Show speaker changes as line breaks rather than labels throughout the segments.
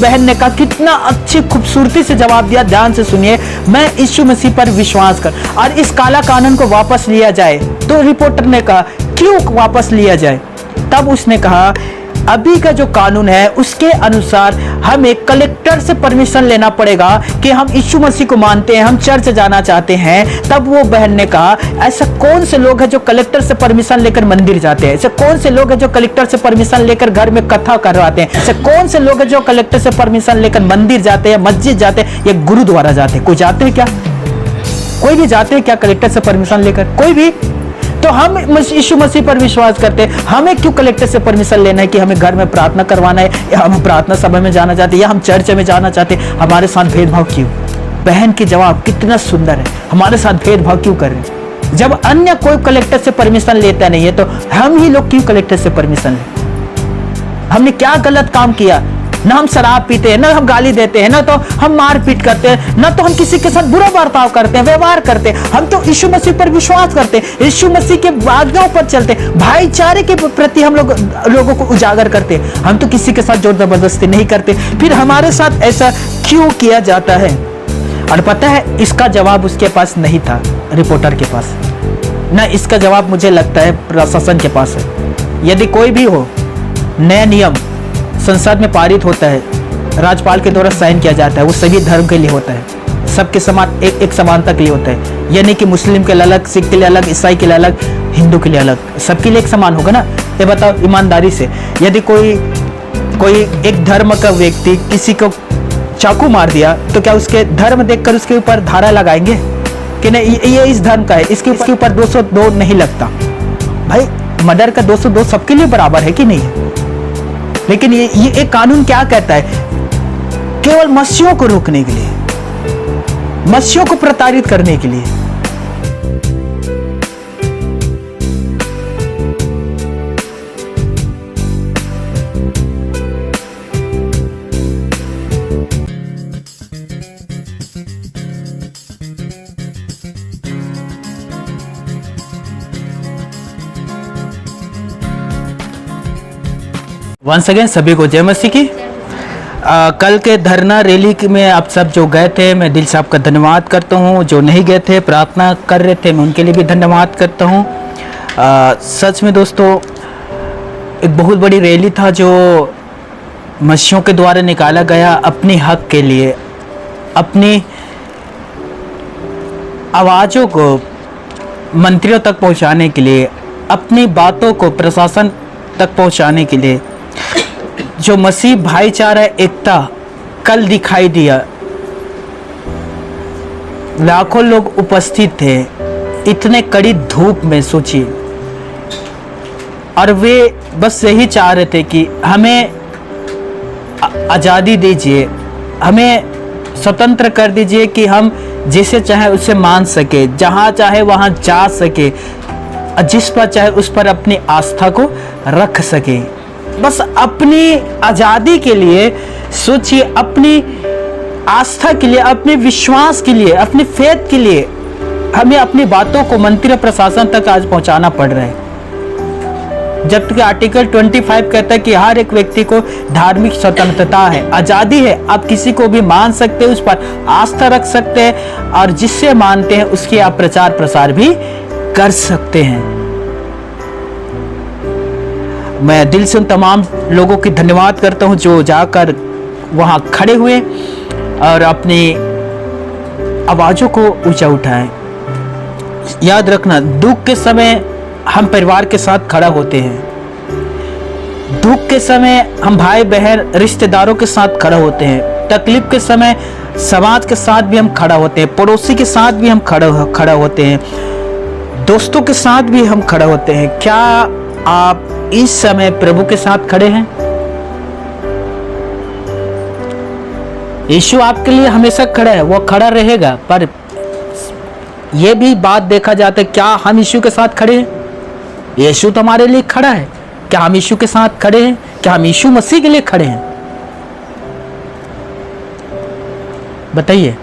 बहन ने कहा, कितना अच्छी खूबसूरती से जवाब दिया, ध्यान से सुनिए। मैं यीशु मसीह पर विश्वास कर और इस काला कानून को वापस लिया जाए। तो रिपोर्टर ने कहा, क्यों वापस लिया जाए? तब उसने कहा, अभी का जो कानून है उसके अनुसार हमें कलेक्टर से परमिशन लेना पड़ेगा कि हम यीशु मसीह को मानते हैं, हम चर्च जाना चाहते हैं। तब वो बहन ने कहा, ऐसा कौन से लोग हैं जो कलेक्टर से परमिशन लेकर मंदिर जाते हैं? ऐसे कौन से लोग हैं जो कलेक्टर से परमिशन लेकर घर में कथा करवाते हैं? ऐसे कौन से लोग हैं जो कलेक्टर से परमिशन लेकर मंदिर जाते हैं, मस्जिद जाते हैं या गुरुद्वारा जाते हैं? कोई जाते हैं क्या? कोई भी जाते हैं क्या कलेक्टर से परमिशन लेकर? कोई भी? तो हम यीशु मसीह पर विश्वास करते हैं, हमें क्यों कलेक्टर से परमिशन लेना है कि हमें घर में प्रार्थना करवाना है, या हम प्रार्थना सभा में जाना चाहते हैं, या हम चर्च में जाना चाहते हैं? हमारे साथ भेदभाव क्यों? बहन की जवाब कितना सुंदर है, हमारे साथ भेदभाव क्यों कर रहे हैं? जब अन्य कोई कलेक्टर से परमिशन लेता नहीं है तो हम ही लोग क्यों कलेक्टर से परमिशन लें? हमने क्या गलत काम किया? ना हम शराब पीते हैं, ना हम गाली देते हैं, ना तो हम मारपीट करते हैं, ना तो हम किसी के साथ बुरा बर्ताव करते हैं, व्यवहार करते हैं। हम तो यीशु मसीह पर विश्वास करते हैं, यीशु मसीह के आज्ञाओं पर चलते हैं, भाईचारे के प्रति हम लोगों को उजागर करते हैं। हम तो किसी के साथ जोर जबरदस्ती नहीं करते। फिर हमारे साथ ऐसा क्यों किया जाता है? और पता है, इसका जवाब उसके पास नहीं था, रिपोर्टर के पास ना। इसका जवाब मुझे लगता है प्रशासन के पास है। यदि कोई भी हो, नया नियम संसद में पारित होता है, राज्यपाल के द्वारा साइन किया जाता है, वो सभी धर्म के लिए होता है, सबके समान एक समानता के लिए होता है। यानी कि मुस्लिम के लिए अलग, सिख के लिए अलग, ईसाई के लिए अलग, हिंदू के लिए अलग, सबके लिए एक समान होगा ना? ये बताओ ईमानदारी से, यदि कोई एक धर्म का व्यक्ति किसी को चाकू मार दिया तो क्या उसके धर्म देखकर उसके ऊपर धारा लगाएंगे कि नहीं ये इस धर्म का है, इसके ऊपर 202 नहीं लगता? भाई मर्डर का 202 सबके लिए बराबर है कि नहीं? लेकिन ये एक कानून क्या कहता है? केवल मसीहों को रोकने के लिए, मसीहों को प्रताड़ित करने के लिए। वंस अगेन सभी को जय मसीह की। कल के धरना रैली में आप सब जो गए थे, मैं दिल से आपका धन्यवाद करता हूँ। जो नहीं गए थे, प्रार्थना कर रहे थे, मैं उनके लिए भी धन्यवाद करता हूँ। सच में दोस्तों, एक बहुत बड़ी रैली था जो मसीहों के द्वारा निकाला गया अपने हक के लिए, अपनी आवाज़ों को मंत्रियों तक पहुँचाने के लिए, अपनी बातों को प्रशासन तक पहुँचाने के लिए। जो मसीह भाईचारा एकता कल दिखाई दिया, लाखों लोग उपस्थित थे इतने कड़ी धूप में, सोचिए। और वे बस यही चाह रहे थे कि हमें आज़ादी दीजिए, हमें स्वतंत्र कर दीजिए कि हम जिसे चाहे उसे मान सके, जहाँ चाहे वहाँ जा सके, जिस पर चाहे उस पर अपनी आस्था को रख सके। बस अपनी आज़ादी के लिए सोचिए, अपनी आस्था के लिए, अपने विश्वास के लिए, अपनी फेथ के लिए हमें अपनी बातों को मंत्री प्रशासन तक आज पहुंचाना पड़ रहा है। जबकि आर्टिकल 25 कहता है कि हर एक व्यक्ति को धार्मिक स्वतंत्रता है, आज़ादी है, आप किसी को भी मान सकते हैं, उस पर आस्था रख सकते हैं और जिससे मानते हैं उसकी आप प्रचार प्रसार भी कर सकते हैं। मैं दिल से उन तमाम लोगों की धन्यवाद करता हूं जो जाकर वहां खड़े हुए और अपनी आवाज़ों को ऊंचा उठाएं। याद रखना, दुख के समय हम परिवार के साथ खड़ा होते हैं, दुख के समय हम भाई बहन रिश्तेदारों के साथ खड़ा होते हैं, तकलीफ के समय समाज के साथ भी हम खड़ा होते हैं, पड़ोसी के साथ भी हम खड़ा होते हैं, दोस्तों के साथ भी हम खड़ा होते हैं। क्या आप इस समय प्रभु के साथ खड़े हैं? यीशु आपके लिए हमेशा खड़ा है, वो खड़ा रहेगा। पर यह भी बात देखा जाता है, क्या हम यीशु के साथ खड़े हैं? यीशु तो हमारे लिए खड़ा है, क्या हम यीशु के साथ खड़े हैं? क्या हम यीशु मसीह के लिए खड़े हैं? बताइए,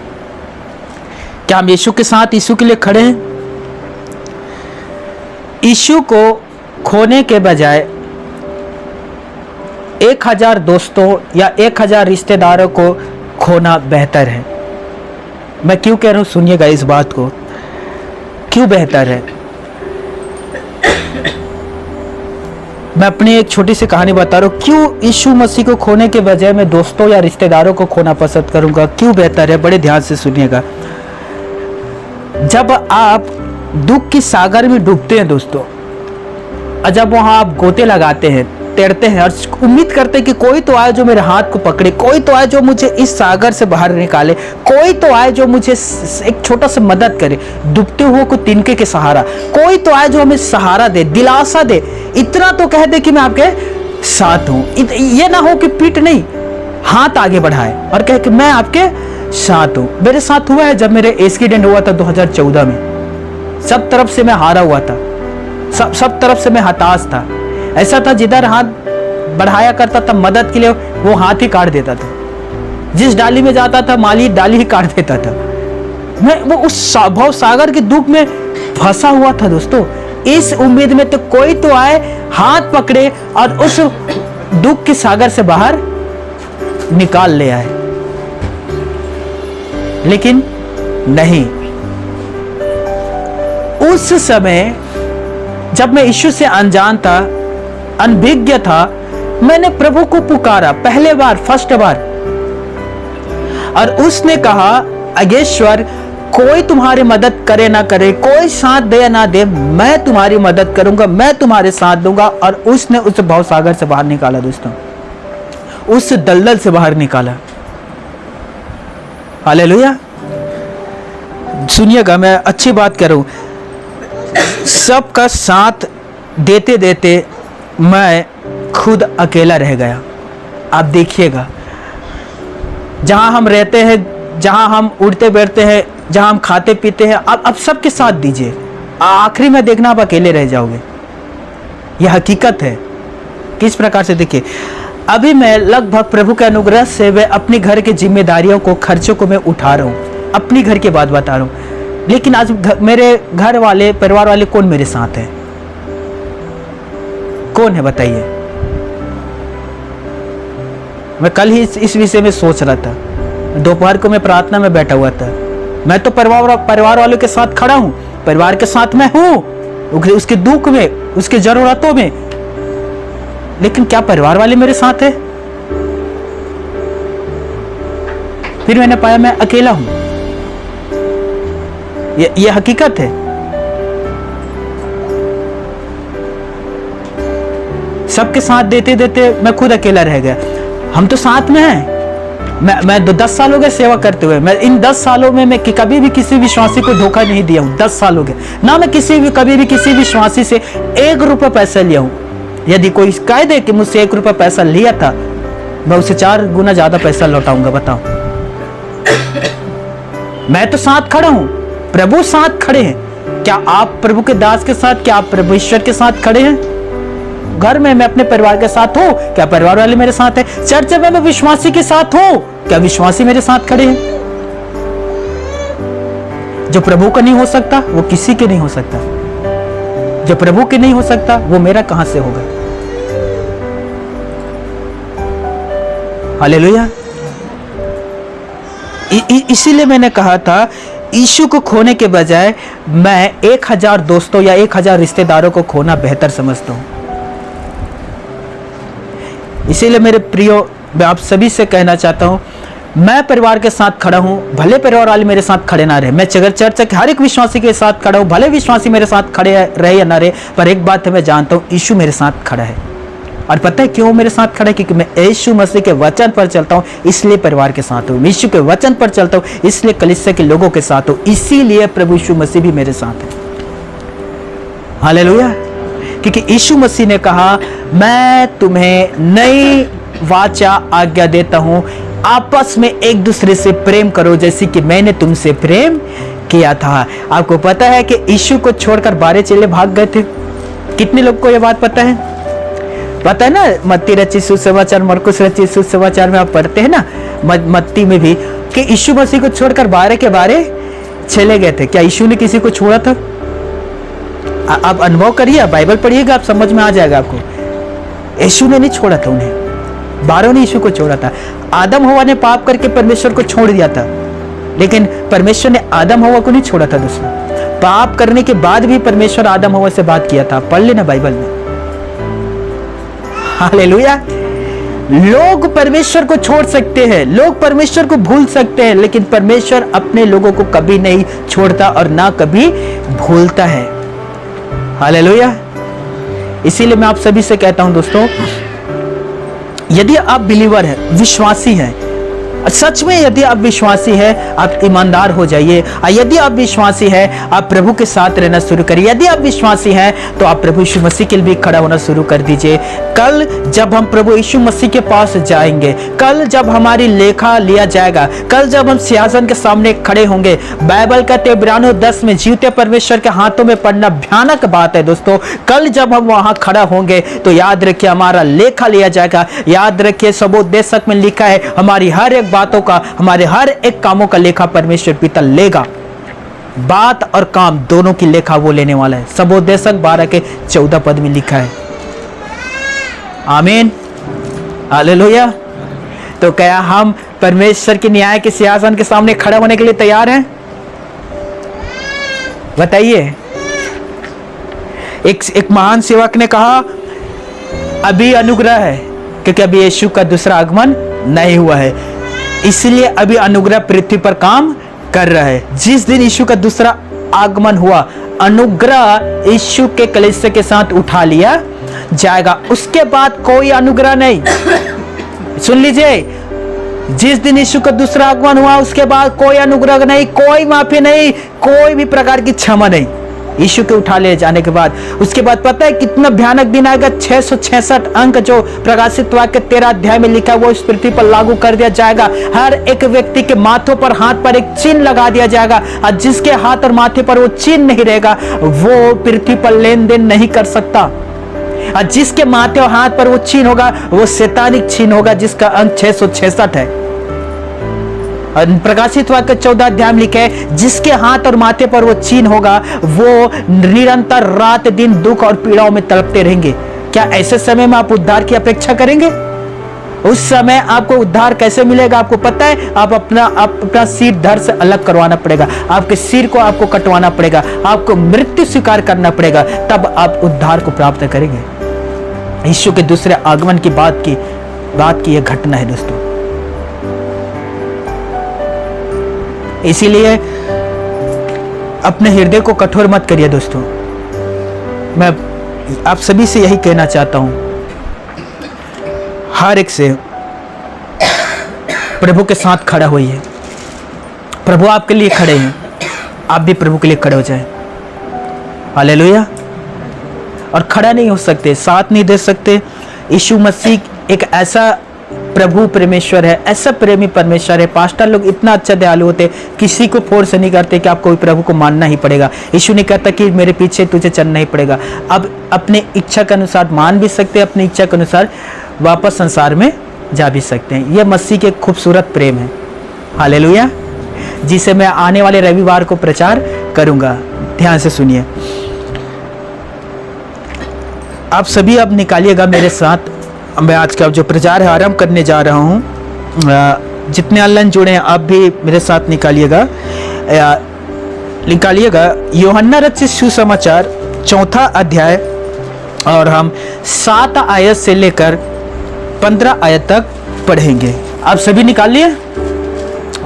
क्या हम यीशु के साथ यीशु के लिए खड़े हैं? यीशु को खोने के बजाय 1000 दोस्तों या 1000 रिश्तेदारों को खोना बेहतर है। मैं क्यों कह रहा हूं, सुनिएगा इस बात को, क्यों बेहतर है। मैं अपनी एक छोटी सी कहानी बता रहा हूं, क्यों यीशु मसीह को खोने के बजाय मैं दोस्तों या रिश्तेदारों को खोना पसंद करूंगा, क्यों बेहतर है। बड़े ध्यान से सुनिएगा। जब आप दुख की सागर में डूबते हैं दोस्तों, और जब वहां आप गोते लगाते हैं, तैरते हैं और उम्मीद करते हैं कि कोई तो आए जो मेरे हाथ को पकड़े, कोई तो आए जो मुझे इस सागर से बाहर निकाले, कोई तो आए जो मुझे एक छोटा सा मदद करे, डूबते हुए को तिनके के सहारा, कोई तो आए जो हमें सहारा दे, दिलासा दे, इतना तो कह दे कि मैं आपके साथ हूं। ये ना हो कि पीठ नहीं, हाथ आगे बढ़ाए और कहे कि मैं आपके साथ हूं। मेरे साथ हुआ है जब मेरे एक्सीडेंट हुआ था 2014 में। सब तरफ से मैं हारा हुआ था, सब तरफ से मैं हताश था। ऐसा था जिधर हाथ बढ़ाया करता था मदद के लिए, वो हाथ ही काट देता था। जिस डाली में जाता था माली डाली ही काट देता था। मैं वो उस भव सागर के दुख में फंसा हुआ था दोस्तों, इस उम्मीद में तो कोई तो आए, हाथ पकड़े और उस दुख के सागर से बाहर निकाल ले आए। लेकिन नहीं, उस समय जब मैं यीशु से अनजान था, अनभिज्ञ था, मैंने प्रभु को पुकारा पहले बार, फर्स्ट बार, और उसने कहा, अगेश्वर, कोई तुम्हारी मदद करे ना करे, कोई साथ दे ना दे, मैं तुम्हारी मदद करूंगा, मैं तुम्हारे साथ दूंगा। और उसने उस भवसागर से बाहर निकाला दोस्तों, उस दलदल से बाहर निकाला। हालेलुया। सुनिएगा, मैं अच्छी बात कर रहा हूं। सबका साथ देते देते मैं खुद अकेला रह गया। आप देखिएगा, जहां हम रहते हैं, जहां हम उठते बैठते हैं, जहां हम खाते पीते हैं, अब सबके साथ दीजिए, आखिरी में देखना आप अकेले रह जाओगे। यह हकीकत है। किस प्रकार से देखिए, अभी मैं लगभग प्रभु के अनुग्रह से मैं अपने घर की जिम्मेदारियों को, खर्चों को मैं उठा रहा हूं, अपनी घर की बात बता रहा हूं। लेकिन आज मेरे घर वाले, परिवार वाले कौन मेरे साथ है? कौन है बताइए? मैं कल ही इस विषय में सोच रहा था। दोपहर को मैं प्रार्थना में बैठा हुआ था। मैं तो परिवार वालों के साथ खड़ा हूं, परिवार के साथ मैं हूं, उसके दुख में, उसके जरूरतों में, लेकिन क्या परिवार वाले मेरे साथ है? फिर मैंने पाया मैं अकेला हूं। यह हकीकत है। सबके साथ देते देते मैं खुद अकेला रह गया। हम तो साथ में हैं। मैं 10 साल हो गए सेवा करते हुए। मैं इन 10 सालों में मैं कभी भी किसी विश्वासी को धोखा नहीं दिया हूं। 10 साल हो गए ना, मैं कभी भी किसी विश्वासी से 1 रुपया पैसा लिया हूं। यदि कोई कह दे कि मुझसे 1 रुपया पैसा लिया था, मैं उसे 4 गुना ज्यादा पैसा लौटाऊंगा। बताओ, मैं तो साथ खड़ा हूं, प्रभु साथ खड़े हैं। क्या आप प्रभु के दास के साथ, क्या आप प्रभु ईश्वर के साथ खड़े हैं? घर में मैं अपने परिवार के साथ हूं, क्या परिवार वाले मेरे साथ है? चर्च में मैं विश्वासी के साथ हूं, क्या विश्वासी मेरे साथ खड़े हैं? जो प्रभु का नहीं हो सकता वो किसी के नहीं हो सकता। जो प्रभु के नहीं हो सकता वो मेरा कहां से होगा? हालेलुया। इसीलिए मैंने कहा था, यीशु को खोने के बजाय मैं 1000 दोस्तों या 1000 रिश्तेदारों को खोना बेहतर समझता हूं। इसीलिए मेरे प्रियो, मैं आप सभी से कहना चाहता हूं, मैं परिवार के साथ खड़ा हूं, भले परिवार वाले मेरे साथ खड़े ना रहे। मैं चर्च के हर एक विश्वासी के साथ खड़ा हूं, भले विश्वासी मेरे साथ खड़े रहे या ना रहे, पर एक बात है, मैं जानता हूं यीशु मेरे साथ खड़ा है। और पता है क्यों मेरे साथ खड़ा है? क्योंकि मैं यीशु मसीह के वचन पर चलता हूं, इसलिए परिवार के साथ हूं। मैं यीशु के वचन पर चलता हूं, इसलिए कलीसिया के लोगों के साथ हूं, इसीलिए प्रभु यीशु मसीह भी मेरे साथ है। हालेलुया। क्योंकि यीशु मसीह ने कहा, मैं तुम्हें नई वाचा आज्ञा देता हूं, आपस में एक दूसरे से प्रेम करो जैसे कि मैंने तुमसे प्रेम किया था। आपको पता है कि यीशु को छोड़कर 12 चेले भाग गए थे? कितने लोग को यह बात पता है? पता है ना, मत्ती रचित सुसमाचार, मरकुस रचित सुसमाचार में आप पढ़ते हैं ना, मत्ती में भी, कि यीशु मसीह को छोड़कर 12 के 12 चले गए थे। क्या यीशु ने किसी को छोड़ा था? आप अनुभव करिए, बाइबल पढ़िएगा, आप समझ में आ जाएगा आपको। यीशु ने नहीं छोड़ा था उन्हें। बारों ने यीशु को छोड़ा था। आदम हवा ने पाप करके परमेश्वर को छोड़ दिया था, लेकिन परमेश्वर ने आदम हवा को नहीं छोड़ा था दोस्तों। पाप करने के बाद भी परमेश्वर आदम हवा से बात किया था, पढ़ लेना बाइबल में। हालेलुया। लोग परमेश्वर को छोड़ सकते हैं, लोग परमेश्वर को भूल सकते हैं, लेकिन परमेश्वर अपने लोगों को कभी नहीं छोड़ता और ना कभी भूलता है। हालेलुया। इसीलिए मैं आप सभी से कहता हूं दोस्तों, यदि आप बिलीवर हैं, विश्वासी हैं, सच में यदि आप विश्वासी हैं, आप ईमानदार हो जाइए। यदि आप विश्वासी हैं, आप प्रभु के साथ रहना शुरू करिए। यदि आप विश्वासी हैं, तो आप प्रभु यीशु मसीह के लिए भी खड़ा होना शुरू कर दीजिए। कल जब हम प्रभु यीशु मसीह के पास जाएंगे, कल जब हमारी लेखा लिया जाएगा, कल जब हम सिंहासन के सामने खड़े होंगे, बाइबल कहते 92:10 में जीवते परमेश्वर के हाथों में पड़ना भयानक बात है दोस्तों। कल जब हम वहां खड़ा होंगे तो याद रखिए हमारा लेखा लिया जाएगा। याद रखिए सबोदेशक में लिखा है, हमारी हर एक बातों का, हमारे हर एक कामों का लेखा परमेश्वर पिता लेगा। बात और काम दोनों की लेखा वो लेने वाला है। सबोदेशक 12:14 पद में लिखा है। आमीन, हालेलुया। तो क्या हम परमेश्वर के न्याय के सिंहासन के सामने खड़ा होने के लिए तैयार हैं? बताइए। एक महान सेवक ने कहा, अभी अनुग्रह है, क्योंकि अभी यीशु का दूसरा आगमन नहीं हुआ है, इसलिए अभी अनुग्रह पृथ्वी पर काम कर रहा है। जिस दिन यीशु का दूसरा आगमन हुआ, अनुग्रह यीशु के कलीसिया के साथ उठा लिया जाएगा। उसके बाद कोई अनुग्रह नहीं। सुन लीजिए, जिस दिन यीशु का दूसरा आगमन हुआ, उसके बाद कोई अनुग्रह नहीं, कोई माफी नहीं, कोई भी प्रकार की क्षमा नहीं। यीशु के उठा ले जाने के बाद, उसके बाद पता है कितना भयानक दिन आएगा? 666 अंक जो प्रकाशित वाक्य 13 अध्याय में लिखा है, वो इस पृथ्वी पर लागू कर दिया जाएगा। हर एक व्यक्ति के माथों पर, हाथ पर एक चिन्ह लगा दिया जाएगा, और जिसके हाथ और माथे पर वो चिन्ह नहीं रहेगा, वो पृथ्वी पर लेन देन नहीं कर सकता। और जिसके माथे और हाथ पर वो चिन्ह होगा, वो शैतानिक चिन्ह होगा, जिसका अंक 666 है। प्रकाशित वाक्य 14 अध्याय में लिखा है, जिसके हाथ और माथे पर वो चिन्ह होगा, वो निरंतर रात दिन दुख और पीड़ाओं में तड़पते रहेंगे। क्या ऐसे समय में आप उद्धार की अपेक्षा करेंगे? उस समय आपको उद्धार कैसे मिलेगा आपको पता है? आप अपना सिर धड़ से अलग करवाना पड़ेगा, आपके सिर को आपको कटवाना पड़ेगा, आपको मृत्यु स्वीकार करना पड़ेगा, तब आप उद्धार को प्राप्त करेंगे। यीशु के दूसरे आगमन की बात की यह घटना है दोस्तों। इसीलिए अपने हृदय को कठोर मत करिए दोस्तों। मैं आप सभी से यही कहना चाहता हूं, हर एक से प्रभु के साथ खड़ा होइए। प्रभु आपके लिए खड़े हैं, आप भी प्रभु के लिए खड़े हो जाएं। हालेलुया। और खड़ा नहीं हो सकते, साथ नहीं दे सकते। यीशु मसीह एक ऐसा प्रभु परमेश्वर है, ऐसा प्रेमी परमेश्वर है। पास्टर लोग इतना अच्छा दयालु होते, किसी को फोर्स नहीं करते कि आपको प्रभु को मानना ही पड़ेगा। यीशु ने कहता कि मेरे पीछे तुझे चलना ही पड़ेगा। अब अपने इच्छा के अनुसार मान भी सकते हैं, अपनी इच्छा के अनुसार वापस संसार में जा भी सकते हैं। यह मसीह के खूबसूरत प्रेम है। हालेलुया, जिसे मैं आने वाले रविवार को प्रचार करूंगा। ध्यान से सुनिए। आप सभी अब निकालिएगा मेरे साथ, मैं आज का जो प्रचार है आरंभ करने जा रहा हूँ। जितने ऑनलाइन जुड़े हैं आप भी मेरे साथ निकालिएगा यूहन्ना रचित सुसमाचार 4 अध्याय, और हम 7 आयत से लेकर 15 आयत तक पढ़ेंगे। आप सभी निकालिए।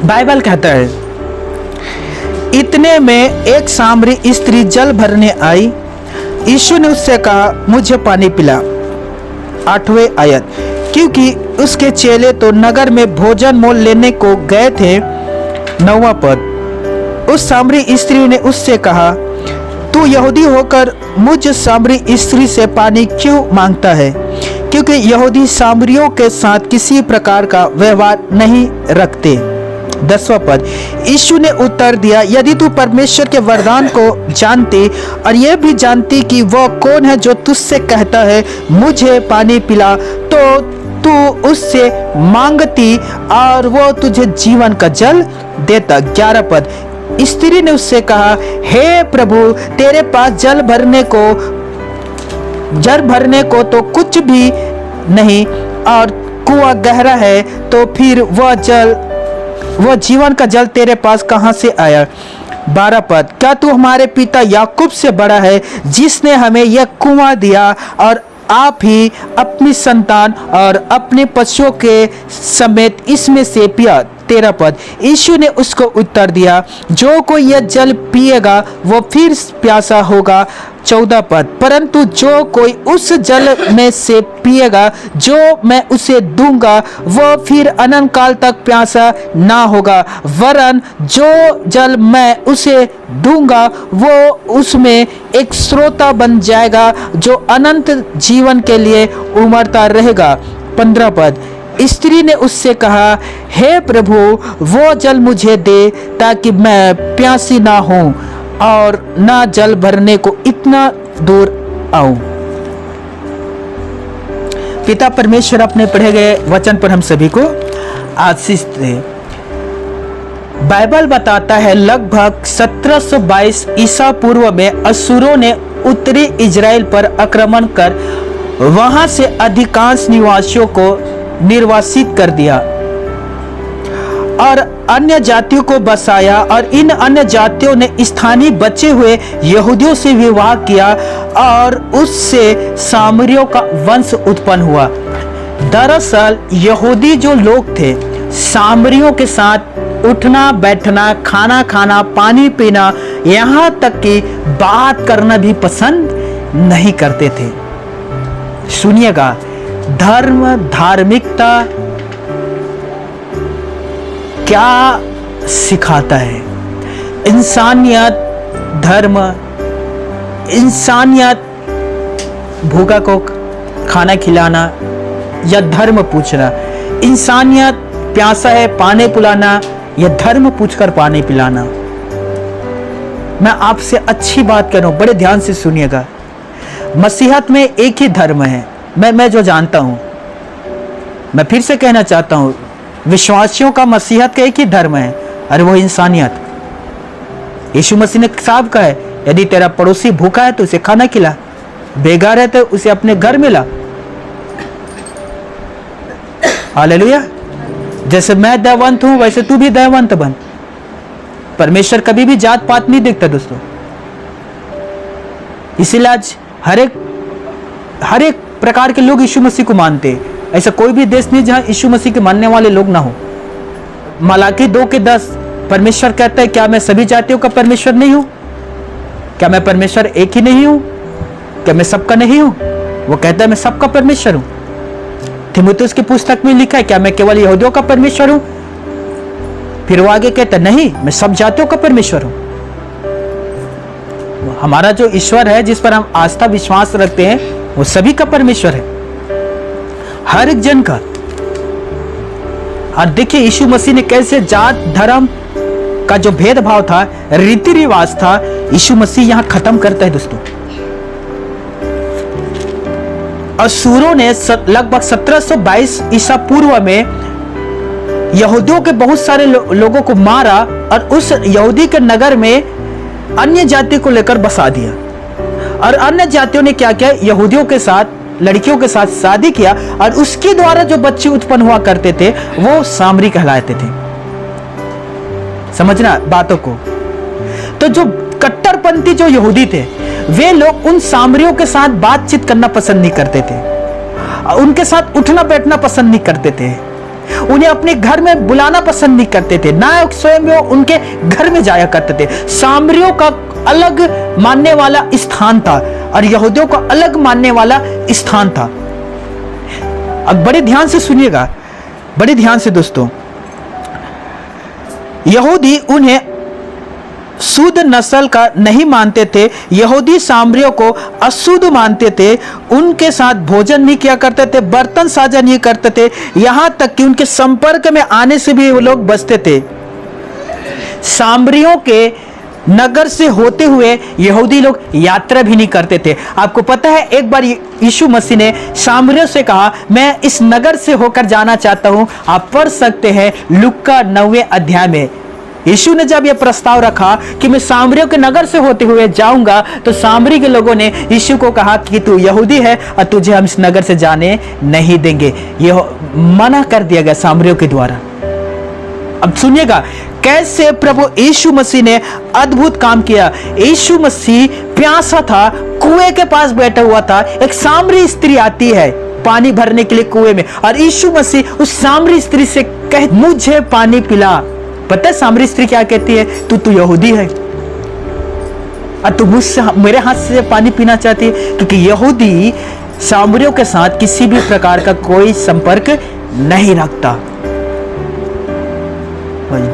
बाइबल कहता है, इतने में एक सामरी स्त्री जल भरने आई। यीशु ने उससे कहा, मुझे पानी पिला। 8वें आयत, क्योंकि उसके चेले तो नगर में भोजन मोल लेने को गए थे। 9वां पद, उस सामरी स्त्री ने उससे कहा, तू यहूदी होकर मुझ सामरी स्त्री से पानी क्यों मांगता है? क्योंकि यहूदी सामरियों के साथ किसी प्रकार का व्यवहार नहीं रखते। 10वां पद, यीशु ने उत्तर दिया, यदि तू परमेश्वर के वरदान को जानती और यह भी जानती कि वह कौन है जो तुझसे कहता है मुझे पानी पिला, तो तू उससे मांगती और वो तुझे जीवन का जल देता। 11 पद, स्त्री ने उससे कहा, हे प्रभु, तेरे पास जल भरने को तो कुछ भी नहीं, और कुआं गहरा है तो फिर वह जीवन का जल तेरे पास कहां से आया। 12 पद, क्या तू हमारे पिता याकूब से बड़ा है, जिसने हमें यह कुआं दिया और आप ही अपनी संतान और अपने पशुओं के समेत इसमें से पिया। 13 पद, यीशु ने उसको उत्तर दिया, जो कोई यह जल पिएगा वो फिर प्यासा होगा। 14 पद, परंतु जो कोई उस जल में से पिएगा जो मैं उसे दूंगा वो फिर अनंत काल तक प्यासा ना होगा, वरन जो जल मैं उसे दूंगा वो उसमें एक स्रोत बन जाएगा जो अनंत जीवन के लिए उमड़ता रहेगा। 15 पद, स्त्री ने उससे कहा, हे प्रभु, वो जल मुझे दे ताकि मैं प्यासी ना हूं और ना जल भरने को इतना दूर आऊं। पिता परमेश्वर अपने पढ़े गए वचन पर हम सभी को आशीष दे। बाइबल बताता है लगभग 1722 ईसा पूर्व में असुरों ने उत्तरी इजराइल पर आक्रमण कर वहां से अधिकांश निवासियों को निर्वासित कर दिया और अन्य जातियों को बसाया, और इन अन्य जातियों ने स्थानीय बचे हुए यहूदियों से विवाह किया और उससे सामरियों का वंश उत्पन्न हुआ। दरअसल यहूदी जो लोग थे सामरियों के साथ उठना बैठना, खाना खाना, पानी पीना, यहाँ तक कि बात करना भी पसंद नहीं करते थे। सुनिएगा, धर्म धार्मिकता क्या सिखाता है? इंसानियत, धर्म, इंसानियत भूखा को खाना खिलाना या धर्म पूछना, इंसानियत प्यासा है पानी पिलाना या धर्म पूछकर पानी पिलाना। मैं आपसे अच्छी बात कर रहा हूं, बड़े ध्यान से सुनिएगा। मसीहत में एक ही धर्म है, मैं जो जानता हूं। मैं फिर से कहना चाहता हूं, विश्वासियों का मसीहत का एक ही धर्म है, अरे वो इंसानियत। यीशु मसीह ने साफ कहा है, यदि तेरा पड़ोसी भूखा है तो उसे खाना खिला, बेघर है तो उसे अपने घर में ला। हालेलुया। जैसे मैं दयावंत हूं वैसे तू भी दयावंत बन। परमेश्वर कभी भी जात पात नहीं देखता दोस्तों। इसीलिए आज हर एक प्रकार के लोग यीशु मसीह को मानते हैं। ऐसा कोई भी देश नहीं जहां यीशु मसीह के मानने वाले लोग ना हो। मलाकी 2:10 परमेश्वर कहता है, क्या मैं सभी जातियों का परमेश्वर नहीं हूं? क्या मैं परमेश्वर एक ही नहीं हूं? क्या मैं सबका नहीं हूं? वो कहता है मैं सबका परमेश्वर हूं। तीमुथियुस की पुस्तक में लिखा है, क्या मैं केवल यहूदियों का परमेश्वर हूं? फिर वो आगे कहता है, नहीं, मैं सब जातियों का परमेश्वर हूं। हमारा जो ईश्वर है, जिस पर हम आस्था विश्वास रखते हैं, वो सभी का परमेश्वर है, हर एक जन का। और देखिए यीशु मसीह ने कैसे जात धर्म का जो भेदभाव था, रीति रिवाज था, यीशु मसीह यहां खत्म करता है दोस्तों। असुरों ने लगभग 1722 ईसा पूर्व में यहूदियों के बहुत सारे लोगों को मारा और उस यहूदी के नगर में अन्य जाति को लेकर बसा दिया। और अन्य जातियों ने क्या किया, यहूदियों के साथ, लड़कियों के साथ शादी किया और उसके द्वारा जो बच्चे उत्पन्न हुआ करते थे वो सामरी कहलाते थे। समझना बातों को। तो जो कट्टरपंथी जो यहूदी थे, वे लोग उन सामरियों के साथ बातचीत करना पसंद नहीं करते थे, उनके साथ उठना बैठना पसंद नहीं करते थे, उन्हें अपने घर में बुलाना पसंद नहीं करते थे, ना स्वयं वो उनके घर में जाया करते थे। सामरियों का अलग मानने वाला स्थान था और यहूदियों का अलग मानने वाला स्थान था। अब बड़े ध्यान से सुनिएगा, बड़े ध्यान से दोस्तों। यहूदी उन्हें शुद्ध नस्ल का नहीं मानते थे, यहूदी सामरियों को अशुद्ध मानते थे, उनके साथ भोजन नहीं किया करते थे, बर्तन साझा नहीं करते थे, यहां तक कि उनके संपर्क में आने से भी वो लोग बचते थे। सामरियों के नगर से होते हुए यहूदी लोग यात्रा भी नहीं करते थे। आपको पता है, एक बार यीशु मसीह ने सामरियों से कहा, मैं इस नगर से होकर जाना चाहता हूं। आप पढ़ सकते हैं लूका 9वें अध्याय में। यीशु ने जब यह प्रस्ताव रखा कि मैं सामरियों के नगर से होते हुए जाऊंगा, तो सामरी के लोगों ने यीशु को कहा कि तू यहूदी है और तुझे हम इस नगर से जाने नहीं देंगे। यह मना कर दिया गया सामरियों के द्वारा। अब सुनिएगा कैसे प्रभु यीशु मसीह ने अद्भुत काम किया। यीशु मसीह प्यासा था, कुएं के पास बैठा हुआ था, एक सामरी स्त्री आती है पानी भरने के लिए कुएं में, और यीशु मसीह उस सामरी स्त्री से कहे मुझे पानी पिला। पता है सामरी स्त्री क्या कहती है? तू यहूदी है और तू मुझसे मेरे हाथ से पानी पीना चाहती है? क्योंकि यहूदी सामरियों के साथ किसी भी प्रकार का कोई संपर्क नहीं रखता।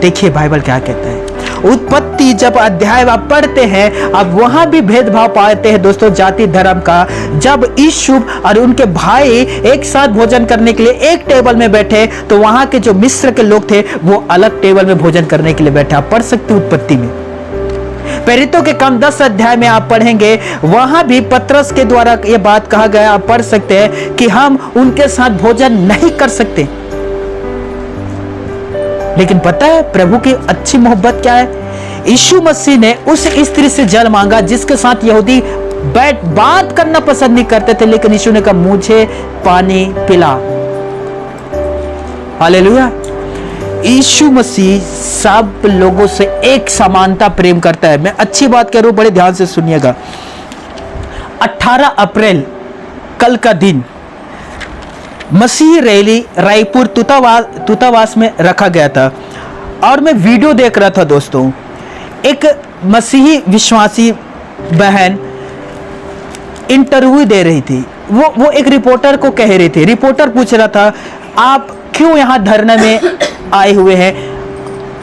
देखिए बाइबल क्या कहता है। उत्पत्ति जब अध्याय आप पढ़ते हैं, आप वहां भी भेदभाव पाते हैं दोस्तों, जाति धर्म का। जब यूसुफ और उनके भाई एक साथ भोजन करने के लिए एक टेबल में बैठे, तो वहां के जो मिस्र के लोग थे वो अलग टेबल में भोजन करने के लिए बैठे। आप पढ़ सकते उत्पत्ति में। प्रेरितों के काम 10 अध्याय में आप पढ़ेंगे, वहां भी पतरस के द्वारा यह बात कहा गया। आप पढ़ सकते हैं कि हम उनके साथ भोजन नहीं कर सकते। लेकिन पता है प्रभु की अच्छी मोहब्बत क्या है? यीशु मसीह ने उस स्त्री से जल मांगा जिसके साथ यहूदी बैठ बात करना पसंद नहीं करते थे, लेकिन यीशु ने कहा मुझे पानी पिला। हालेलुया। यीशु मसीह सब लोगों से एक समानता प्रेम करता है। मैं अच्छी बात कह रहा हूं, बड़े ध्यान से सुनिएगा। 18 अप्रैल कल का दिन मसीह रैली रायपुर तूतावास में रखा गया था, और मैं वीडियो देख रहा था दोस्तों। एक मसीही विश्वासी बहन इंटरव्यू दे रही थी। वो एक रिपोर्टर को कह रही थी। रिपोर्टर पूछ रहा था आप क्यों यहाँ धरने में आए हुए हैं,